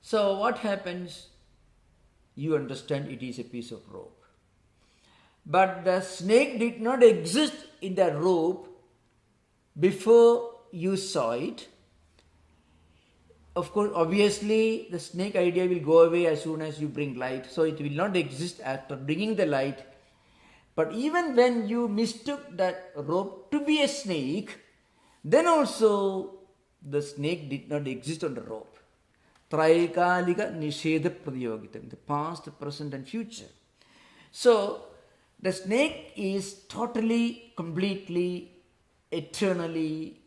So what happens? You understand it is a piece of rope. But the snake did not exist in the rope before you saw it. Of course, obviously, the snake idea will go away as soon as you bring light. So it will not exist after bringing the light. But even when you mistook that rope to be a snake, then also the snake did not exist on the rope. Traikalika Nisheda Pradyogitam, the past, present and future. So, the snake is totally, completely, eternally,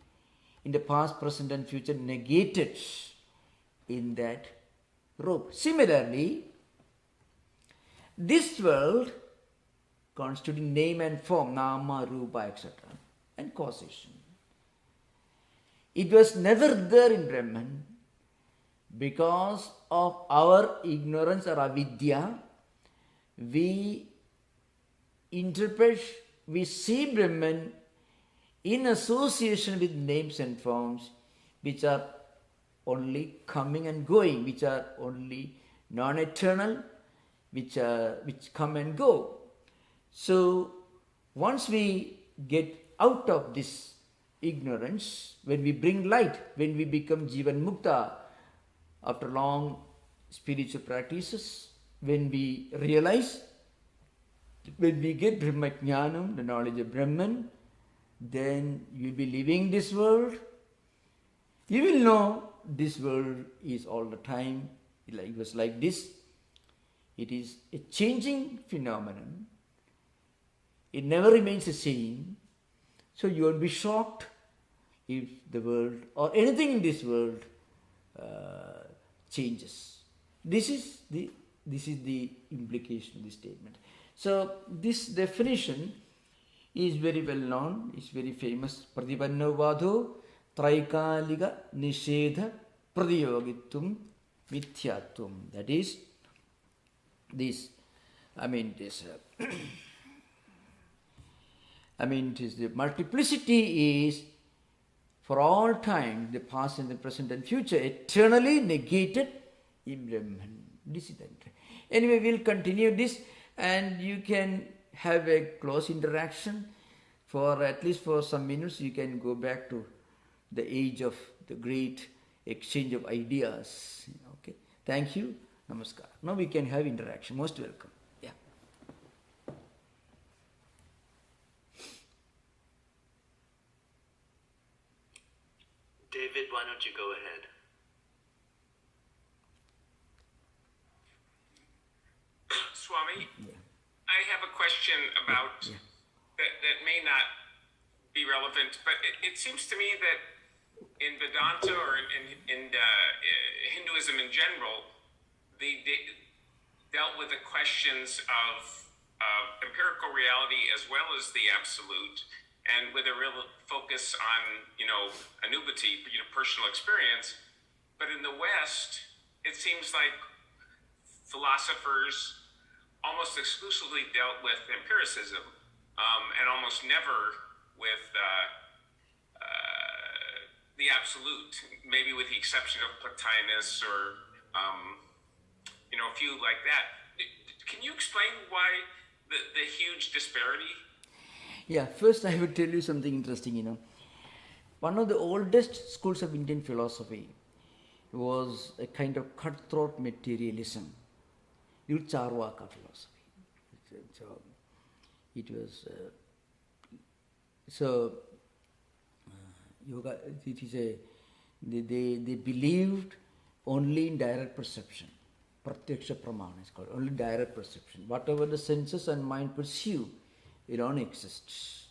in the past, present and future, negated in that rope. Similarly, this world constituting name and form, nama, rupa, etc., and causation. It was never there in Brahman. Because of our ignorance or avidya, we interpret, we see Brahman in association with names and forms which are only coming and going, which are only non-eternal, which come and go. So once we get out of this ignorance, when we bring light, when we become Jivan Mukta, after long spiritual practices, when we realize, when we get Brahma Jnanam, the knowledge of Brahman, then you will be living this world. You will know this world is all the time, it was like this. It is a changing phenomenon. It never remains the same. So you won't be shocked if the world or anything in this world changes. This is the implication of this statement. So this definition is very well known, is very famous. Pratipanno vado traikalika nishedha pradiyogittum mithyatvam. That is this. The multiplicity is for all time, the past and the present and future, eternally negated in Brahman. This is that. Anyway, we'll continue this, and you can have a close interaction for at least for some minutes. You can go back to the age of the great exchange of ideas. Okay. Thank you. Namaskar. Now we can have interaction. Most welcome. Yeah. David, why don't you go ahead? Swami, I have a question about that may not be relevant, but it seems to me that in Vedanta or in Hinduism in general, they dealt with the questions of empirical reality as well as the absolute, and with a real focus on, anubhati, personal experience. But in the West, it seems like philosophers almost exclusively dealt with empiricism, and almost never with the absolute, maybe with the exception of Plotinus or a few like that. Can you explain why the huge disparity? Yeah, first I would tell you something interesting. One of the oldest schools of Indian philosophy was a kind of cutthroat materialism. It was Charvaka philosophy. So it was yoga. It is they believed only in direct perception. Pratyaksha pramana is called, only direct perception. Whatever the senses and mind perceive, it only exists.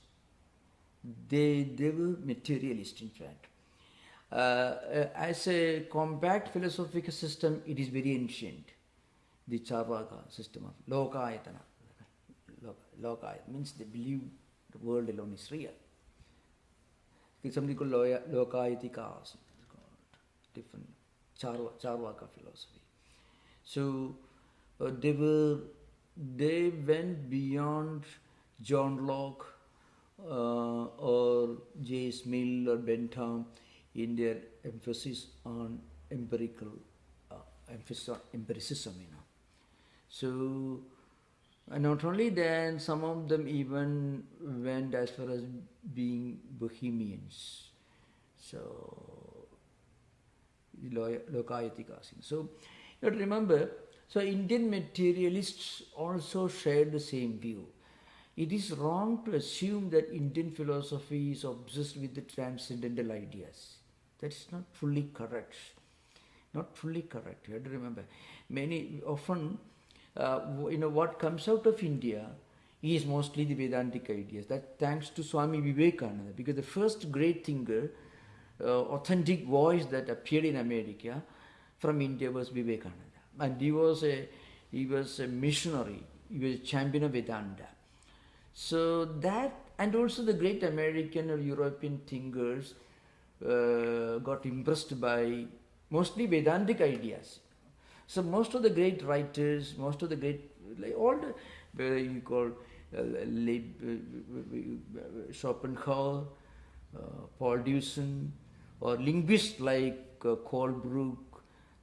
They were materialist, in fact. As a compact philosophical system, it is very ancient. The Charvaka system of Lokayatana. Lokayatana means they believe the world alone is real. There's something called Lokayatika, different Charvaka philosophy. So they went beyond John Locke or J.S. Mill or Bentham in their emphasis on empiricism. So not only that, some of them even went as far as being Bohemians. So Lokayatika. So you have to remember, so Indian materialists also shared the same view. It is wrong to assume that Indian philosophy is obsessed with the transcendental ideas. That's not fully correct. Not fully correct. You have to remember. Often, what comes out of India is mostly the Vedantic ideas. That thanks to Swami Vivekananda, because the first great thinker, authentic voice that appeared in America from India was Vivekananda, and he was a missionary. He was a champion of Vedanta. So that, and also the great American or European thinkers got impressed by mostly Vedantic ideas. So most of the great writers, most of the great, like all the, whether you call Schopenhauer, Paul Deussen, or linguists like Colebrook,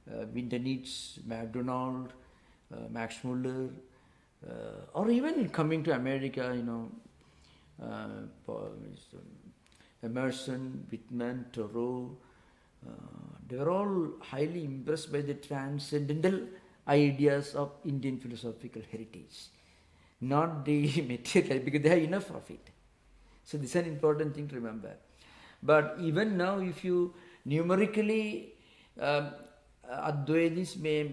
Windenitz, MacDonald, Max Muller, or even coming to America, Emerson, Whitman, Thoreau, they were all highly impressed by the transcendental ideas of Indian philosophical heritage, not the material, because they have enough of it. So this is an important thing to remember. But even now, if you numerically, Advaitis may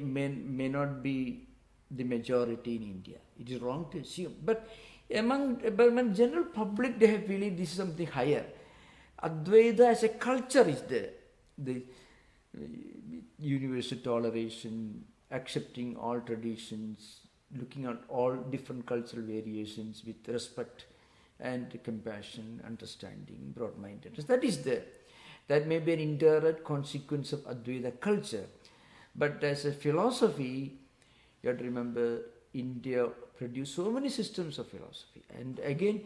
not be the majority in India. It is wrong to assume. But among general public, they have believed this is something higher. Advaita as a culture is there. The universal toleration, accepting all traditions, looking at all different cultural variations with respect and compassion, understanding, broad-mindedness. That is there. That may be an indirect consequence of Advaita culture. But as a philosophy, you have to remember, India produced so many systems of philosophy. And again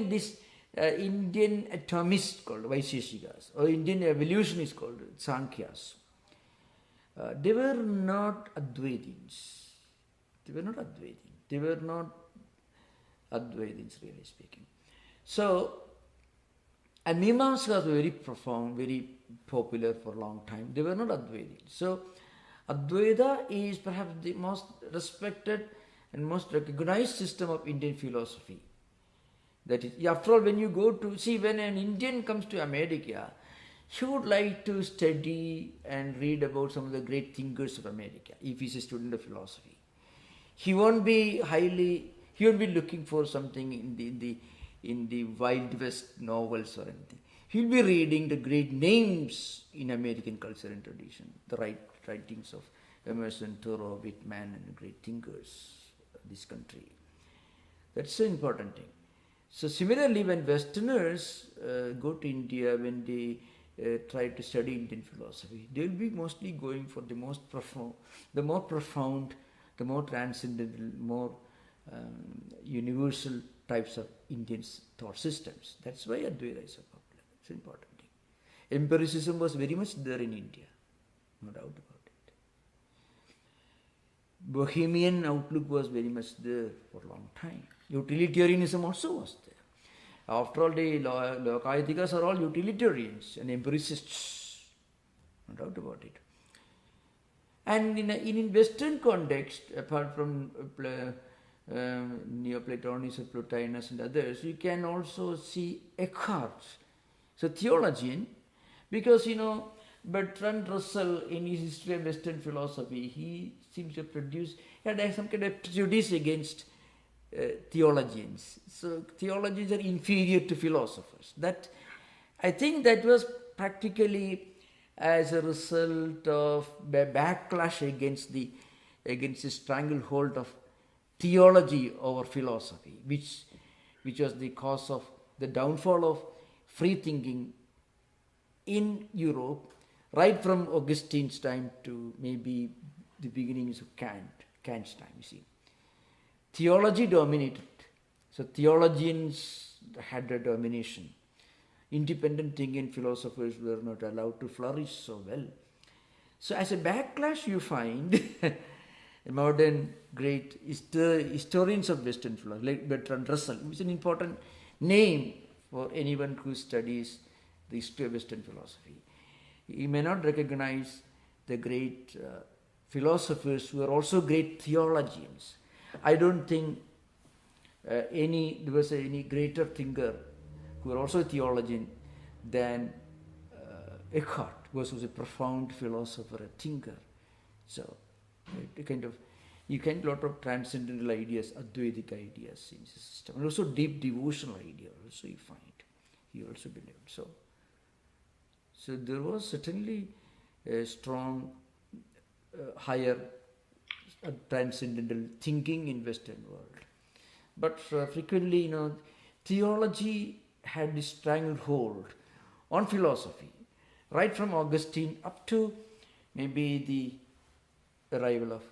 this Indian atomists called Vaisheshikas, or Indian evolutionists called Sankhyas, they were not Advaitins. They were not Advaitins, really speaking. So, and Mimamsakas were very profound, very popular for a long time. They were not Advaitins. So, Advaita is perhaps the most respected and most recognized system of Indian philosophy. That is, after all, when you go to, see, when an Indian comes to America, he would like to study and read about some of the great thinkers of America, if he's a student of philosophy. He won't be looking for something in the Wild West novels or anything. He'll be reading the great names in American culture and tradition, the writings of Emerson, Thoreau, Whitman, and great thinkers of this country. That's an important thing. So similarly, when Westerners go to India, when they try to study Indian philosophy, they will be mostly going for the more profound, the more transcendental, more universal types of Indian thought systems. That's why Advaita is so popular. It's an important thing. Empiricism was very much there in India, no doubt about it. Bohemian outlook was very much there for a long time. Utilitarianism also was there. After all, the Lokayatikas are all utilitarians and empiricists, no doubt about it. And in Western context, apart from Neoplatonism, Plotinus and others, you can also see Eckhart, so theologian, because Bertrand Russell in his History of Western Philosophy, he seems to produce, he had some kind of prejudice against theologians. So theologians are inferior to philosophers. That, I think that was practically as a result of a backlash against the stranglehold of theology over philosophy, which was the cause of the downfall of free thinking in Europe, right from Augustine's time to maybe the beginnings of Kant's time, you see. Theology dominated. So theologians had a domination. Independent thinking philosophers were not allowed to flourish so well. So as a backlash, you find modern great historians of Western philosophy, like Bertrand Russell, who is an important name for anyone who studies the history of Western philosophy. He may not recognize the great philosophers who are also great theologians. I don't think there was any greater thinker who were also a theologian than Eckhart, who was a profound philosopher, a thinker. So, you can lot of transcendental ideas, Advaitic ideas in the system, and also deep devotional ideas. Also, you find he also believed so. So there was certainly a strong, higher transcendental thinking in Western world, but frequently, theology had this stranglehold on philosophy, right from Augustine up to maybe the arrival of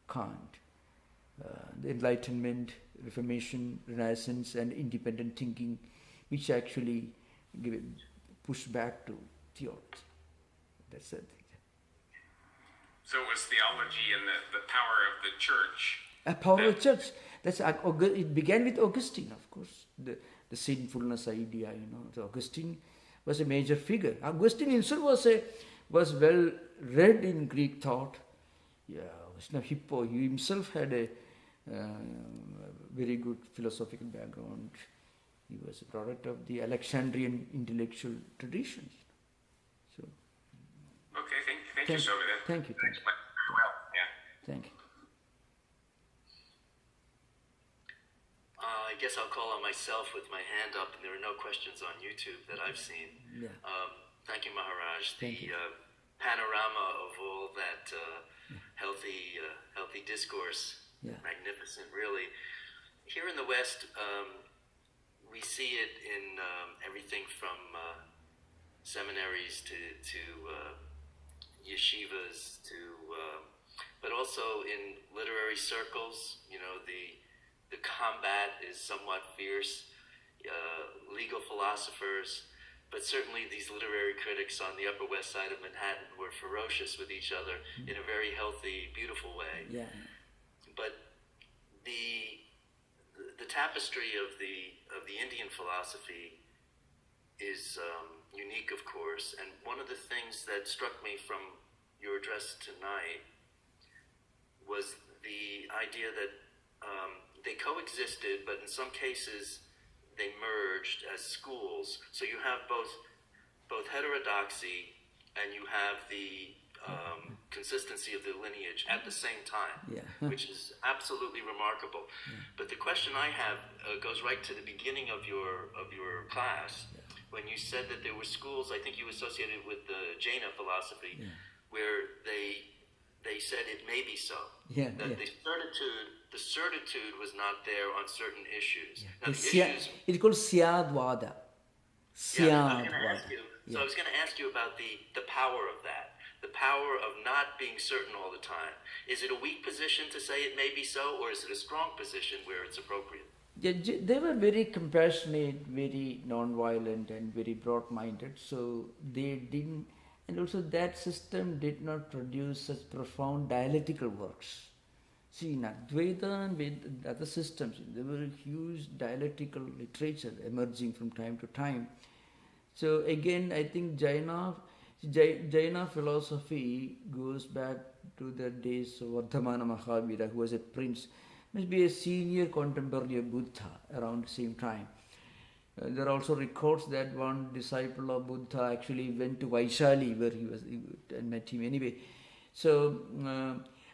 Kant, the Enlightenment, Reformation, Renaissance, and independent thinking, which actually pushed back to theology. That's it. So it was theology and the power of the church. A power of the church. It began with Augustine, of course. The sinfulness idea, So Augustine was a major figure. Augustine himself was well read in Greek thought. Yeah, Hippo. He himself had a very good philosophical background. He was a product of the Alexandrian intellectual traditions. So. Okay, thank you, Swami. Thank you. Very well, yeah. Thank you. I guess I'll call on myself with my hand up, and there are no questions on YouTube that I've seen. Yeah. Thank you, Maharaj. Thank you. Panorama of all that healthy discourse, magnificent, really. Here in the West, we see it in everything from seminaries to yeshivas but also in literary circles. The combat is somewhat fierce. Legal philosophers, but certainly these literary critics on the Upper West Side of Manhattan were ferocious with each other in a very healthy, beautiful way. Yeah. But the tapestry of the Indian philosophy is unique, of course. And one of the things that struck me from your address tonight was the idea that they coexisted, but in some cases they merged as schools. So you have both heterodoxy and you have the consistency of the lineage at the same time, which is absolutely remarkable. But the question I have goes right to the beginning of your class, when you said that there were schools, I think you associated with the Jaina philosophy, where they said it may be so. The certitude was not there on certain issues. Now, it's called Syadvada. I was going to ask you about the power of that, the power of not being certain all the time. Is it a weak position to say it may be so, or is it a strong position where it's appropriate? They were very compassionate, very non-violent, and very broad-minded. So they didn't, and also that system did not produce such profound dialectical works. See, in Advaita and with other systems, there were huge dialectical literature emerging from time to time. So again, I think Jaina philosophy goes back to the days of Vardhamana Mahavira, who was a prince, must be a senior contemporary of Buddha around the same time. There are also records that one disciple of Buddha actually went to Vaishali, where he met him anyway. So,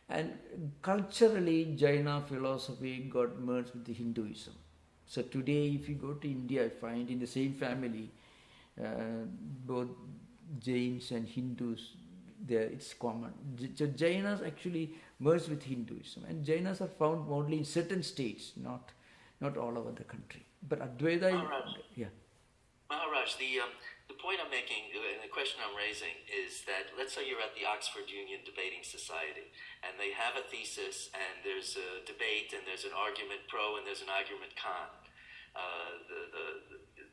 and culturally, Jaina philosophy got merged with the Hinduism. So today, if you go to India, I find in the same family, both Jains and Hindus, there it's common. So Jainas actually merged with Hinduism, and Jainas are found only in certain states, not all over the country. But Advaita, Maharaj, the point I'm making and the question I'm raising is that let's say you're at the Oxford Union Debating Society, and they have a thesis, and there's a debate, and there's an argument pro, and there's an argument con.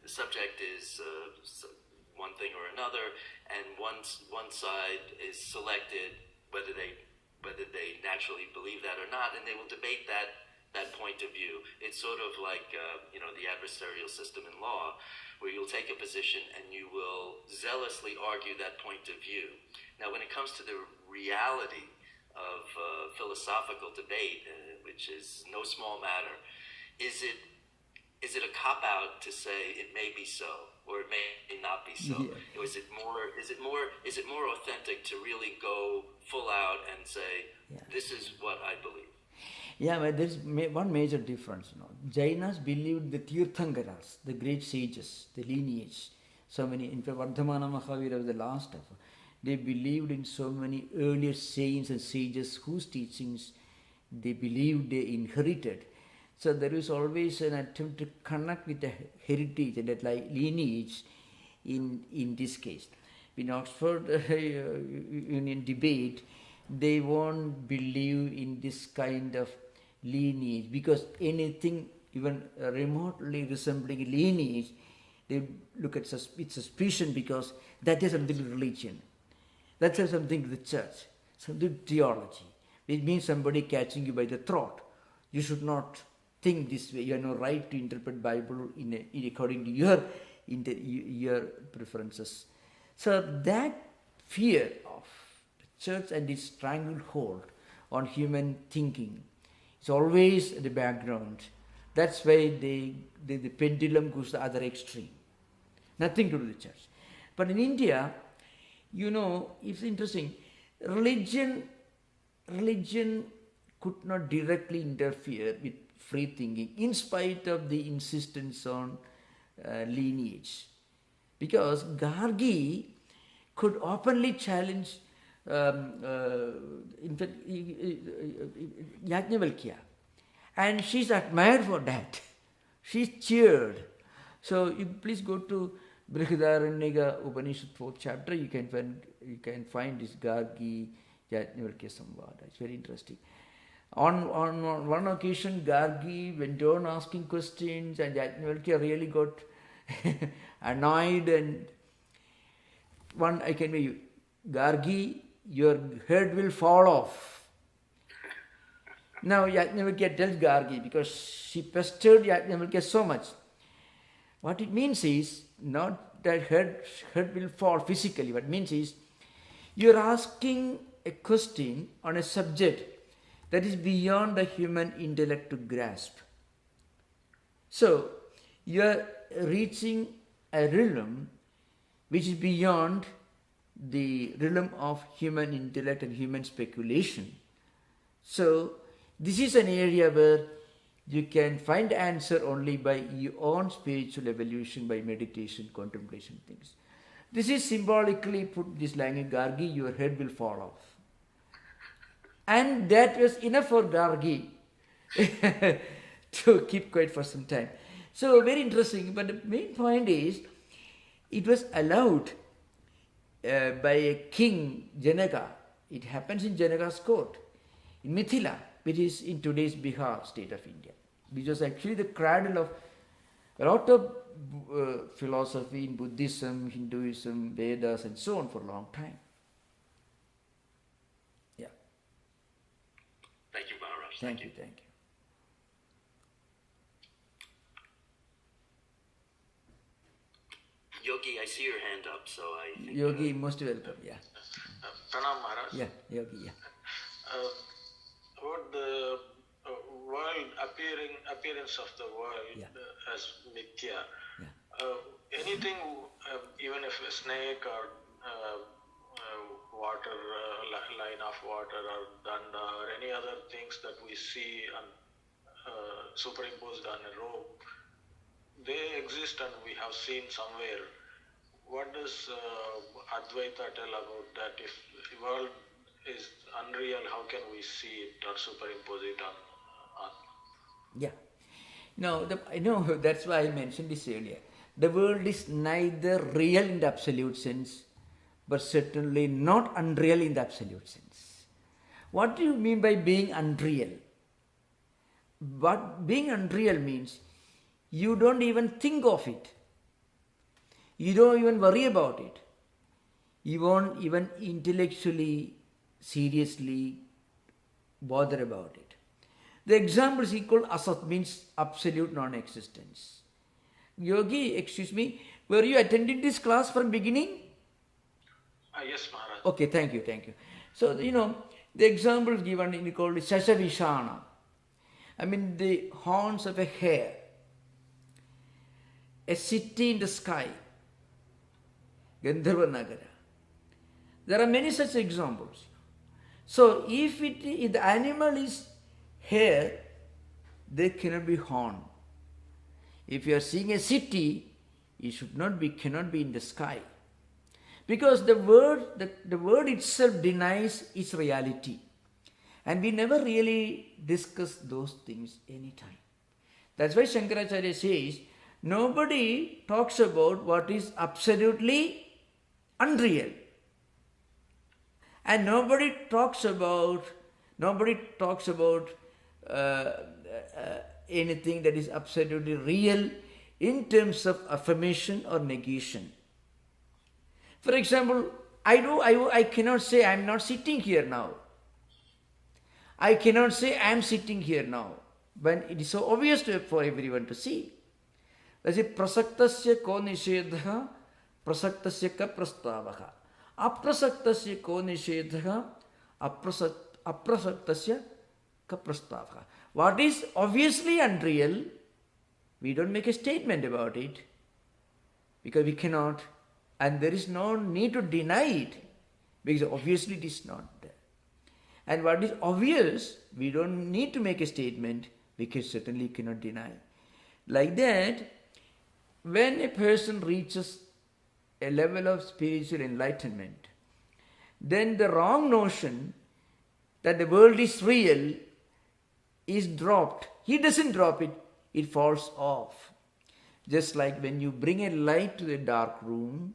The subject is one thing or another, and one side is selected whether they naturally believe that or not, and they will debate that point of view. It's sort of like the adversarial system in law, where you'll take a position and you will zealously argue that point of view. Now, when it comes to the reality of philosophical debate, which is no small matter, is it a cop-out to say it may be so or it may not be so? Yeah. Or is it more authentic to really go full out and say, this is what I believe? Yeah, but there's one major difference. Jainas believed the Tirthankaras, the great sages, the lineage. So many, in fact, Vardhamana Mahavira was the last of them. They believed in so many earlier saints and sages whose teachings they believed they inherited. So there is always an attempt to connect with the heritage and that lineage in this case. In Oxford Union debate, they won't believe in this kind of lineage, because anything even remotely resembling lineage, they look at with suspicion, because that has something to religion, that has something to the church, something to theology. It means somebody catching you by the throat. You should not think this way. You have no right to interpret Bible according to your preferences. So that fear of the church and its stranglehold on human thinking is always at the background. That's why the pendulum goes to the other extreme. Nothing to do with the church. But in India, it's interesting. Religion could not directly interfere with free thinking, in spite of the insistence on lineage. Because Gargi could openly challenge, in fact, Yajnavalkya. And she's admired for that. She's cheered. So you please go to Brihadaranyaka Upanishad 4th chapter. You can find this Gargi Yajnavalkya Samvada. It's very interesting. On one occasion, Gargi went on asking questions, and Yajnavalkya really got annoyed. And one, I can tell you, Gargi, your head will fall off. Now Yajnavalkya tells Gargi, because she pestered Yajnavalkya so much. What it means is not that head will fall physically. What it means is you're asking a question on a subject that is beyond the human intellect to grasp. So you are reaching a realm which is beyond the realm of human intellect and human speculation. So this is an area where you can find answer only by your own spiritual evolution, by meditation, contemplation, things. This is symbolically put this language, Gargi, your head will fall off. And that was enough for Gargi to keep quiet for some time. So very interesting, but the main point is, it was allowed by a king, Janaka. It happens in Janaka's court, in Mithila, which is in today's Bihar state of India. which was actually the cradle of a lot of philosophy in Buddhism, Hinduism, Vedas, and so on for a long time. Yeah. Thank you, Maharaj. Thank you. Thank you. Yogi, I see your hand up, so I think... Yogi, most welcome, yeah. Pranam Maharaj. Yeah, Yogi, yeah. About the world appearance of the world as Mithya. Yeah. Anything, even if a snake or water, line of water or danda or any other things that we see superimposed on a rope, they exist and we have seen somewhere. What does Advaita tell about that? If the world is unreal, how can we see it or superimpose it on? Yeah. No, I know, that's why I mentioned this earlier. The world is neither real in the absolute sense, but certainly not unreal in the absolute sense. What do you mean by being unreal? What being unreal means, you don't even think of it. You don't even worry about it. You won't even intellectually, seriously bother about it. The example is equal asat, means absolute non-existence. Yogi, excuse me, were you attending this class from beginning? Yes, Maharaj. Okay, thank you. So, the example given is called Shashavishana. I mean, the horns of a hare. A city in the sky. Gandharva Nagara. There are many such examples. So, if the animal is hare, there cannot be horn. If you are seeing a city, it cannot be in the sky. Because the word itself denies its reality. And we never really discuss those things anytime. That's why Shankaracharya says, nobody talks about what is absolutely unreal. And nobody talks about anything that is absolutely real in terms of affirmation or negation. For example, I cannot say I am not sitting here now. I cannot say I am sitting here now, when it is so obvious for everyone to see. That's it. Prasaktasya ko nishedha, prasaktasya ka prastavaha. Aprasaktasya ko nishedha, aprasaktasya ka prastavaha. What is obviously unreal, we don't make a statement about it, because we cannot, and there is no need to deny it, because obviously it is not there. And what is obvious, we don't need to make a statement, because certainly cannot deny. Like that, when a person reaches a level of spiritual enlightenment, then the wrong notion that the world is real is dropped. He doesn't drop it, it falls off. Just like when you bring a light to the dark room,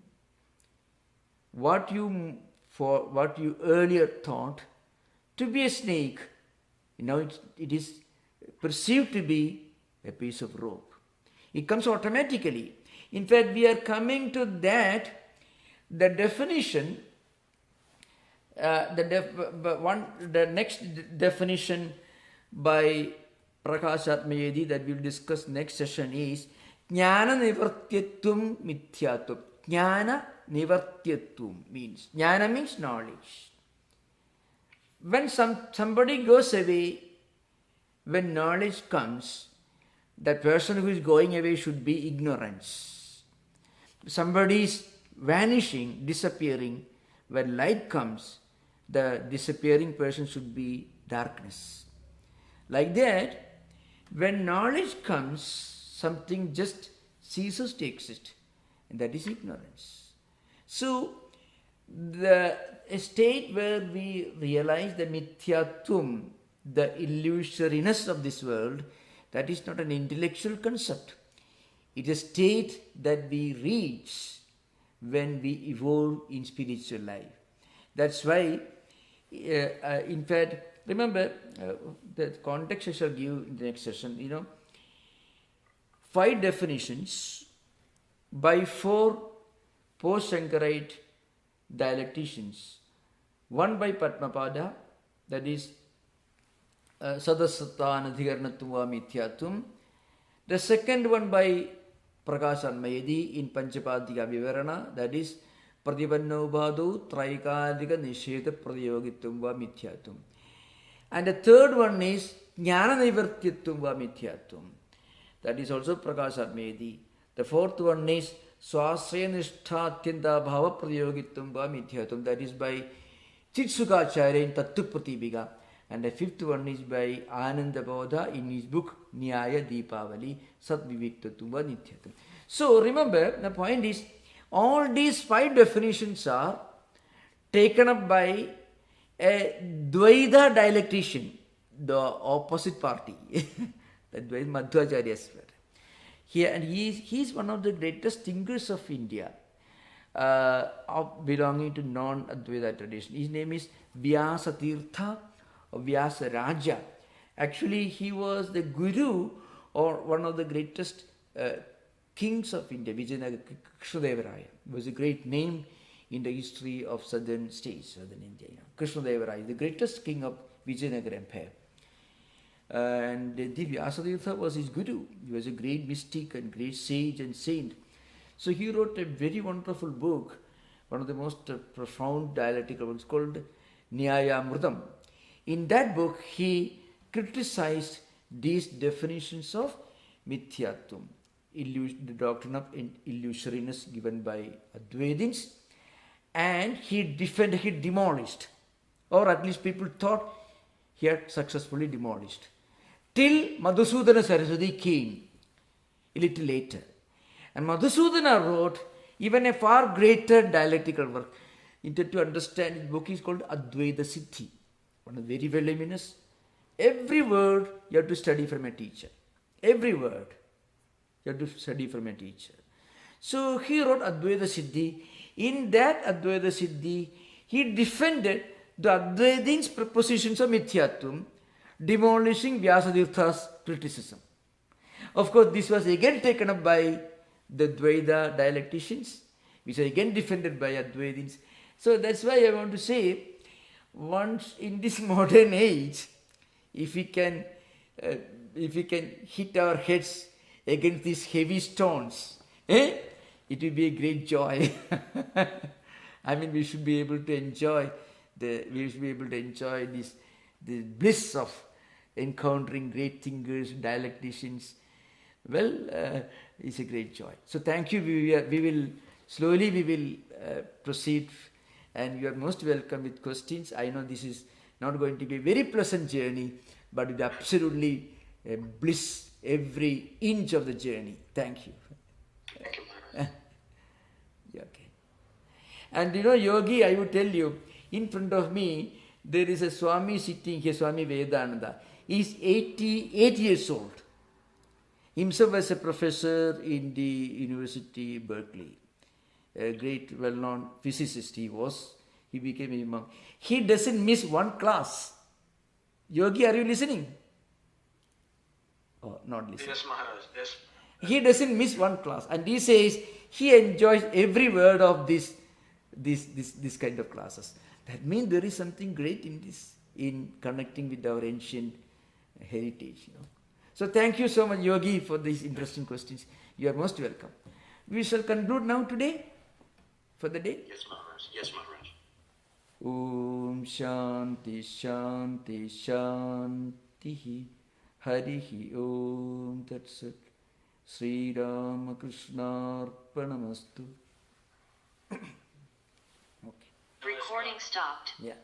what you earlier thought to be a snake, now it is perceived to be a piece of rope. It comes automatically. In fact, we are coming to that, the definition, the next definition by Prakashatmayedi that we will discuss next session is Jnana Nivartyatvam Mithyatvam. Jnana Nivartyatvam means, Jnana means knowledge. When somebody goes away, when knowledge comes, the person who is going away should be ignorance. Somebody is vanishing, disappearing. When light comes, the disappearing person should be darkness. Like that, when knowledge comes, something just ceases to exist, and that is ignorance. So, a state where we realize the mithyatvam, the illusoriness of this world, that is not an intellectual concept. It is a state that we reach when we evolve in spiritual life. That's why, in fact, remember, the context I shall give in the next session, 5 definitions by 4 post-Shankarite dialecticians. One by Padmapada, that is Sadasattana Mithyatvam. The second one by Prakashanmayadi in Panchapadika Vivarana, that is Pratipanno Bhadu Traikadika Nisheta Pradiyogitvam Mithyatvam. And the third one is Jnana Nivartyatvam Mithyatvam. That is also Prakashanmayadi. The fourth one is Swasraya Nishtha Atyanta Bhava Pradiyogitvam Mithyatvam. That is by Chitsukacharya in Tattwapratipika. And the fifth one is by Ananda Bodha in his book Nyaya Deepavali Satvivektatva Nityatvam. So remember, the point is, all these 5 definitions are taken up by a Dvaita dialectician, the opposite party, the Dvaita Madhvacharya's friend. And he is one of the greatest thinkers of India, belonging to non-Advaita tradition. His name is Vyasatirtha or Vyasa Raja. Actually, he was the guru or one of the greatest kings of India. Vijayanagar Krishnadevaraya was a great name in the history of southern states, southern India. Krishnadevaraya, the greatest king of Vijayanagar Empire. And the Vyasatirtha was his guru. He was a great mystic and great sage and saint. So he wrote a very wonderful book, one of the most profound dialectical books called Nyayamrutam. In that book, he criticized these definitions of Mithyatvam, the doctrine of illusoriness given by Advaitins, and he demolished, or at least people thought he had successfully demolished, till Madhusudana Saraswati came a little later. And Madhusudana wrote even a far greater dialectical work. To understand his book is called Advaita Siddhi, one of the very voluminous. Every word you have to study from a teacher. Every word you have to study from a teacher. So he wrote Advaita Siddhi. In that Advaita Siddhi, he defended the Advaitins' propositions of Mithyatvam, demolishing Vyasatirtha's criticism. Of course, this was again taken up by the Dvaita dialecticians, which are again defended by Advaitins. So that's why I want to say, once in this modern age, if we can hit our heads against these heavy stones, it will be a great joy. I mean, we should be able to enjoy this bliss of encountering great thinkers, dialecticians. Well, it's a great joy. So thank you. We will slowly proceed, and you are most welcome with questions. I know this is not going to be a very pleasant journey, but it absolutely bliss every inch of the journey. Thank you. Thank you, Maharaj. Okay. And Yogi, I would tell you, in front of me, there is a Swami sitting here, Swami Vedananda. He is 88 years old. Himself was a professor in the University Berkeley. A great, well-known physicist he was. He became a monk. He doesn't miss one class. Yogi, are you listening? Oh, not listening. Yes, Maharaj. Yes. He doesn't miss one class. And he says he enjoys every word of this kind of classes. That means there is something great in this, in connecting with our ancient heritage. So thank you so much, Yogi, for these interesting questions. You are most welcome. We shall conclude now today for the day. Yes, Maharaj. Yes, Maharaj. Om Shanti Shanti Shanti Harihi Om Tat Sat Sri Ramakrishna Arpanamastu. Okay. Recording stopped. Yeah.